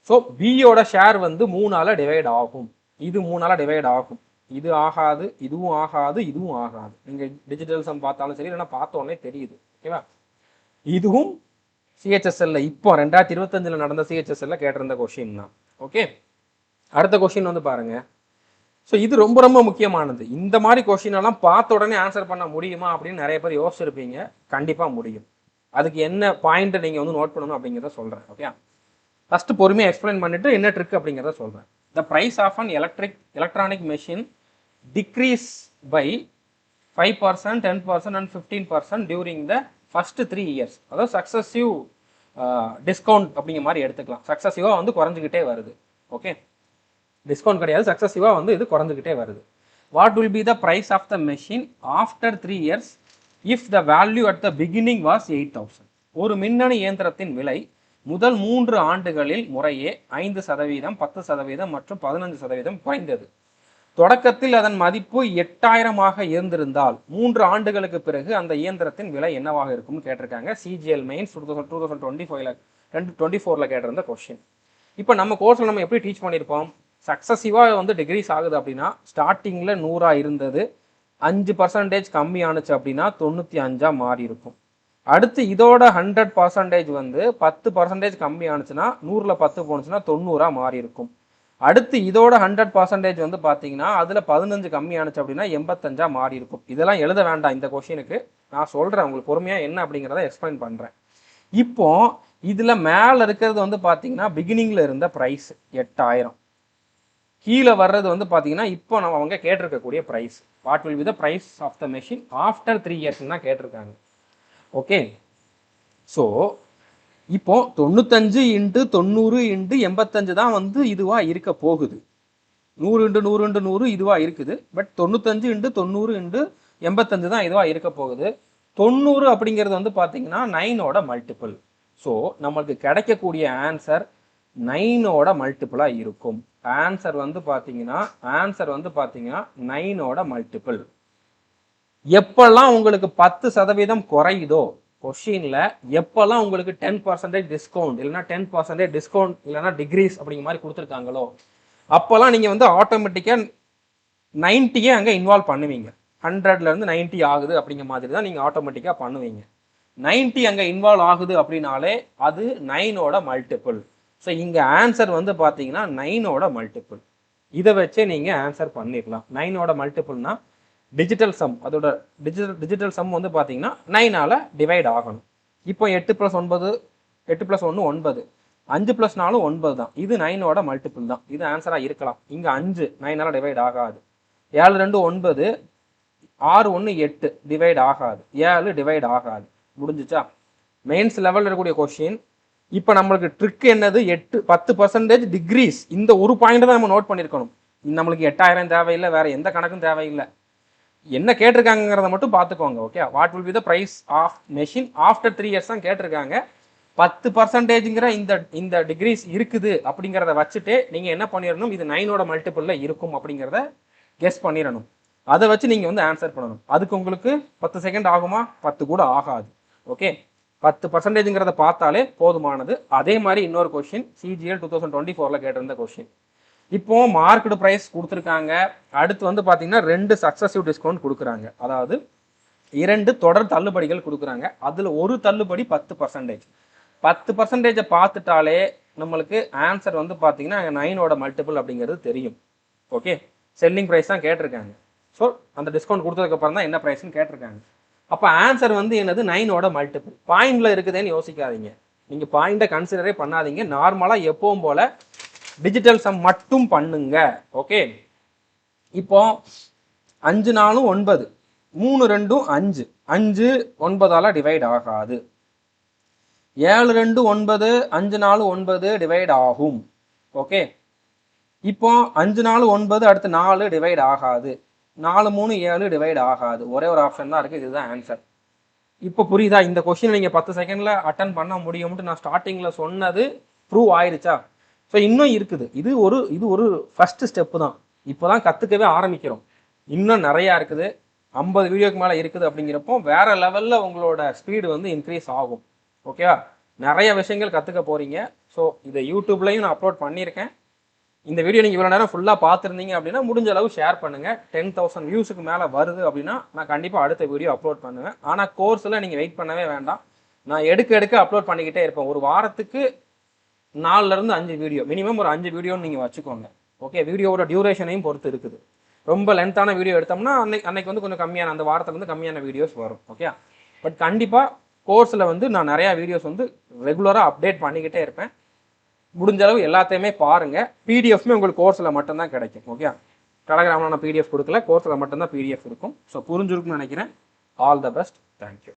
ஸோ பியோட ஷேர் வந்து 3ஆல் டிவைட் ஆகும். இது 3ஆல் டிவைட் ஆகும், இது ஆகாது, இதுவும் ஆகாது, இதுவும் ஆகாது. நீங்கள் டிஜிட்டல் சம் பார்த்தாலும் சரி, இல்லைன்னா பார்த்தோன்னே தெரியுது. ஓகேவா, இதுவும் சிஹெச்எஸ்எல்ல இப்போ 2025 நடந்த சிஹெச்எஸ்எல்ல கேட்டிருந்த கொஸ்டின் தான். ஓகே, அடுத்த கொஸ்டின் வந்து பாருங்க. ஸோ இது ரொம்ப ரொம்ப முக்கியமானது. இந்த மாதிரி கொஸ்டின் எல்லாம் பார்த்த உடனே ஆன்சர் பண்ண முடியுமா அப்படின்னு நிறைய பேர் யோசிச்சிருப்பீங்க. கண்டிப்பாக முடியும். அதுக்கு என்ன பாயிண்ட் நீங்கள் வந்து நோட் பண்ணணும் அப்படிங்கிறத சொல்கிறேன். ஓகே, ஃபர்ஸ்ட் பொறுமையாக எக்ஸ்பிளைன் பண்ணிட்டு என்ன ட்ரிக் அப்படிங்கிறத சொல்கிறேன். The price of an electronic machine decrease by 5%, 10% and 15% during the first 3 years. அதாவது சக்ஸஸிவ் டிஸ்கவுண்ட் அப்படிங்கிற மாதிரி எடுத்துக்கலாம். சக்ஸஸிவாக வந்து குறைஞ்சிக்கிட்டே வருது. ஓகே, டிஸ்கவுண்ட் கிடையாது, சக்ஸஸிவாக வந்து இது குறைஞ்சிக்கிட்டே வருது. What will be the price of the machine after 3 years if the value at the beginning was 8,000. ஒரு மின்னணு இயந்திரத்தின் விலை முதல் 3 ஆண்டுகளில் முறையே 5%, 10% மற்றும் 15% குறைந்தது. தொடக்கத்தில் அதன் மதிப்பு 8000 இருந்திருந்தால் 3 ஆண்டுகளுக்கு பிறகு அந்த இயந்திரத்தின் விலை என்னவாக இருக்கும்னு கேட்டிருக்காங்க. சிஜிஎல் மெயின்ஸ் 2024ல கேட்டிருந்த கொஸ்டின். இப்போ நம்ம கோர்ஸில் நம்ம எப்படி டீச் பண்ணியிருப்போம், சக்ஸஸிவாக வந்து டிகிரிஸ் ஆகுது அப்படின்னா ஸ்டார்டிங்கில் 100 இருந்தது, 5% கம்மியானுச்சு அப்படின்னா 95 மாறி இருக்கும். அடுத்து இதோட 100% வந்து 10% கம்மியானுச்சுன்னா 100ல் 10 போனுச்சுன்னா 90 மாறி இருக்கும். அடுத்து இதோட 100% வந்து பார்த்தீங்கன்னா அதில் 15 கம்மியானுச்சு அப்படின்னா 85 மாறி இருக்கும். இதெல்லாம் எழுத வேண்டாம் இந்த கொஷினுக்கு, நான் சொல்கிறேன் உங்களுக்கு பொறுமையாக என்ன அப்படிங்கிறத எக்ஸ்பிளைன் பண்ணுறேன். இப்போ இதில் மேலே இருக்கிறது வந்து பார்த்தீங்கன்னா பிகினிங்கில் இருந்த ப்ரைஸ் 8000, கீழே வர்றது வந்து பார்த்தீங்கன்னா இப்போ நம்ம அவங்க கேட்டிருக்கக்கூடிய price. What will be the price of the machine after 3 years தான் கேட்டிருக்காங்க. ஓகே, ஸோ இப்போ 95 × 90 × 85 தான் வந்து இதுவாக இருக்க போகுது. 100 × 100 × 100 இதுவாக இருக்குது. பட் 95 × 90 × 85 தான் இதுவாக இருக்க போகுது. 90 அப்படிங்கிறது வந்து பார்த்தீங்கன்னா 9ஓட மல்டிபிள். ஸோ நம்மளுக்கு கிடைக்கக்கூடிய ஆன்சர் 9ஓட மல்டிபிளாக இருக்கும். ஆன்சர் வந்து பார்த்தீங்கன்னா 9ஓட மல்டிபிள். எப்பெல்லாம் உங்களுக்கு 10% குறையுதோ கொஷின்ல, எப்பெல்லாம் உங்களுக்கு 10% டிஸ்கவுண்ட் இல்லைன்னா 10% டிஸ்கவுண்ட் இல்லைன்னா டிகிரிஸ் அப்படிங்கிற மாதிரி கொடுத்துருக்காங்களோ அப்போல்லாம் நீங்கள் வந்து ஆட்டோமேட்டிக்காக 90 அங்கே இன்வால்வ் பண்ணுவீங்க. 100லேருந்து 90 ஆகுது அப்படிங்கிற மாதிரி தான் நீங்கள் ஆட்டோமேட்டிக்காக பண்ணுவீங்க. 90 அங்கே இன்வால்வ் ஆகுது அப்படின்னாலே அது 9ஓட மல்டிபிள். ஸோ இங்கே ஆன்சர் வந்து பார்த்தீங்கன்னா 9ஓட மல்டிபிள். இதை வச்சே நீங்கள் ஆன்சர் பண்ணிடலாம். 9ஓட மல்டிபிள்னா டிஜிட்டல் சம், அதோட டிஜிட்டல் சம் வந்து பார்த்தீங்கன்னா 9ஆல் டிவைட் ஆகணும். இப்போ 8 + 9, 8 + 1 9, 5 + 4 9 தான். இது 9ஓட மல்டிபிள் தான். இது ஆன்சராக இருக்கலாம். இங்கே 5 9ஆல் டிவைட் ஆகாது. 7 2 9, 6 1 8 டிவைட் ஆகாது. 7 டிவைட் ஆகாது. முடிஞ்சிச்சா? மெயின்ஸ் லெவலில் இருக்கக்கூடிய கொஷின். இப்போ நம்மளுக்கு ட்ரிக் என்னது, 10% டிகிரிஸ். இந்த ஒரு பாயிண்ட் தான் நம்ம நோட் பண்ணியிருக்கணும். நம்மளுக்கு 8000 தேவையில்லை, வேற எந்த கணக்கும் தேவையில்லை. என்ன கேட்டிருக்காங்கிறத மட்டும் பார்த்துக்கோங்க. Okay, what will be the price of machine after 3 years தான் கேட்டிருக்காங்க. 10%ங்கிற இந்த டிகிரிஸ் இருக்குது அப்படிங்கிறத வச்சுட்டு நீங்கள் என்ன பண்ணிடணும், இது 9ஓட மல்டிபிளில் இருக்கும் அப்படிங்கிறத கெஸ் பண்ணிடணும். அதை வச்சு நீங்கள் வந்து ஆன்சர் பண்ணணும். அதுக்கு உங்களுக்கு 10 செகண்ட் ஆகுமா? 10 கூட ஆகாது. ஓகே, 10%ங்கிறத பார்த்தாலே போதுமானது. அதே மாதிரி இன்னொரு கொஸ்டின் சிஜிஎல் 2024ல் கேட்டிருந்த கொஸ்டின். இப்போ மார்க்கெட் ப்ரைஸ் கொடுத்துருக்காங்க. அடுத்து வந்து பார்த்தீங்கன்னா 2 சக்ஸசிவ் டிஸ்கவுண்ட் கொடுக்குறாங்க. அதாவது 2 தொடர் தள்ளுபடிகள் கொடுக்குறாங்க. அதில் ஒரு தள்ளுபடி 10%. 10% பார்த்துட்டாலே நம்மளுக்கு ஆன்சர் வந்து பார்த்தீங்கன்னா 9ஓட மல்டிபிள் அப்படிங்கிறது தெரியும். ஓகே, செல்லிங் ப்ரைஸ் தான் கேட்டிருக்காங்க. ஸோ அந்த டிஸ்கவுண்ட் கொடுத்ததுக்கப்புறம் தான் என்ன ப்ரைஸ்ன்னு கேட்டிருக்காங்க. அப்போ ஆன்சர் வந்து என்னது, 9ஓட மல்டிபிள். பாயிண்டில் இருக்குதுன்னு யோசிக்காதீங்க, நீங்கள் பாயிண்டை கன்சிடரே பண்ணாதீங்க. நார்மலாக எப்பவும் போல் டிஜிட்டல் சம் மட்டும் பண்ணுங்க. ஓகே, இப்போ 5 4 9, 3 2 5, 5 9ஆல் டிவைட் ஆகாது. 7 2 9, 5 4 9 டிவைட் ஆகும். ஓகே, இப்போ 5 4 9, அடுத்து 4 டிவைட் ஆகாது. 4 3 7 டிவைட் ஆகாது. ஒரே ஒரு ஆப்ஷன் தான் இருக்குது. இதுதான் ஆன்சர். இப்போ புரியுதா? இந்த கொஸ்டின் நீங்கள் 10 செகண்டில் அட்டன் பண்ண முடியும்ட்டு நான் ஸ்டார்டிங்கில் சொன்னது ப்ரூவ் ஆயிடுச்சா? ஸோ இன்னும் இருக்குது. இது ஒரு ஃபர்ஸ்ட் ஸ்டெப்பு தான். இப்போ தான் கற்றுக்கவே ஆரம்பிக்கிறோம். இன்னும் நிறையா இருக்குது. 50 வீடியோக்கு மேலே இருக்குது. அப்படிங்கிறப்போ வேற லெவலில் உங்களோட ஸ்பீடு வந்து இன்க்ரீஸ் ஆகும். ஓகேவா? நிறைய விஷயங்கள் கற்றுக்க போகிறீங்க. ஸோ இதை யூடியூப்லையும் நான் அப்லோட் பண்ணியிருக்கேன். இந்த வீடியோ நீங்கள் இவ்வளோ நேரம் ஃபுல்லாக பார்த்துருந்தீங்க அப்படின்னா முடிஞ்ச அளவு ஷேர் பண்ணுங்கள். 10,000 வியூஸுக்கு மேலே வருது அப்படின்னா நான் கண்டிப்பாக அடுத்த வீடியோ அப்லோட் பண்ணுவேன். ஆனால் கோர்ஸில் நீங்கள் வெயிட் பண்ணவே வேண்டாம். நான் எடுக்க அப்லோட் பண்ணிக்கிட்டே இருப்பேன். ஒரு வாரத்துக்கு 4லேருந்து 5 வீடியோ, மினிமம் ஒரு 5 வீடியோன்னு நீங்கள் வச்சுக்கோங்க. ஓகே, வீடியோவோட டியூரேஷனையும் பொறுத்து இருக்குது. ரொம்ப லென்த்தான வீடியோ எடுத்தோம்னா அன்னைக்கு வந்து கொஞ்சம் கம்மியான, அந்த வாரத்துலேருந்து கம்மியான வீடியோஸ் வரும். ஓகே, பட் கண்டிப்பாக கோர்ஸில் வந்து நான் நிறையா வீடியோஸ் வந்து ரெகுலராக அப்டேட் பண்ணிக்கிட்டே இருப்பேன். முடிஞ்ச அளவு எல்லாத்தையுமே பாருங்கள். பிடிஎஃப்மே உங்களுக்கு கோர்ஸில் மட்டும்தான் கிடைக்கும். ஓகே, டெலகிராமில் நான் பிடிஎஃப் கொடுக்கல, கோர்ஸில் மட்டும்தான் பிடிஎஃப் இருக்கும். ஸோ புரிஞ்சிருக்குன்னு நினைக்கிறேன். All the best. தேங்க்யூ.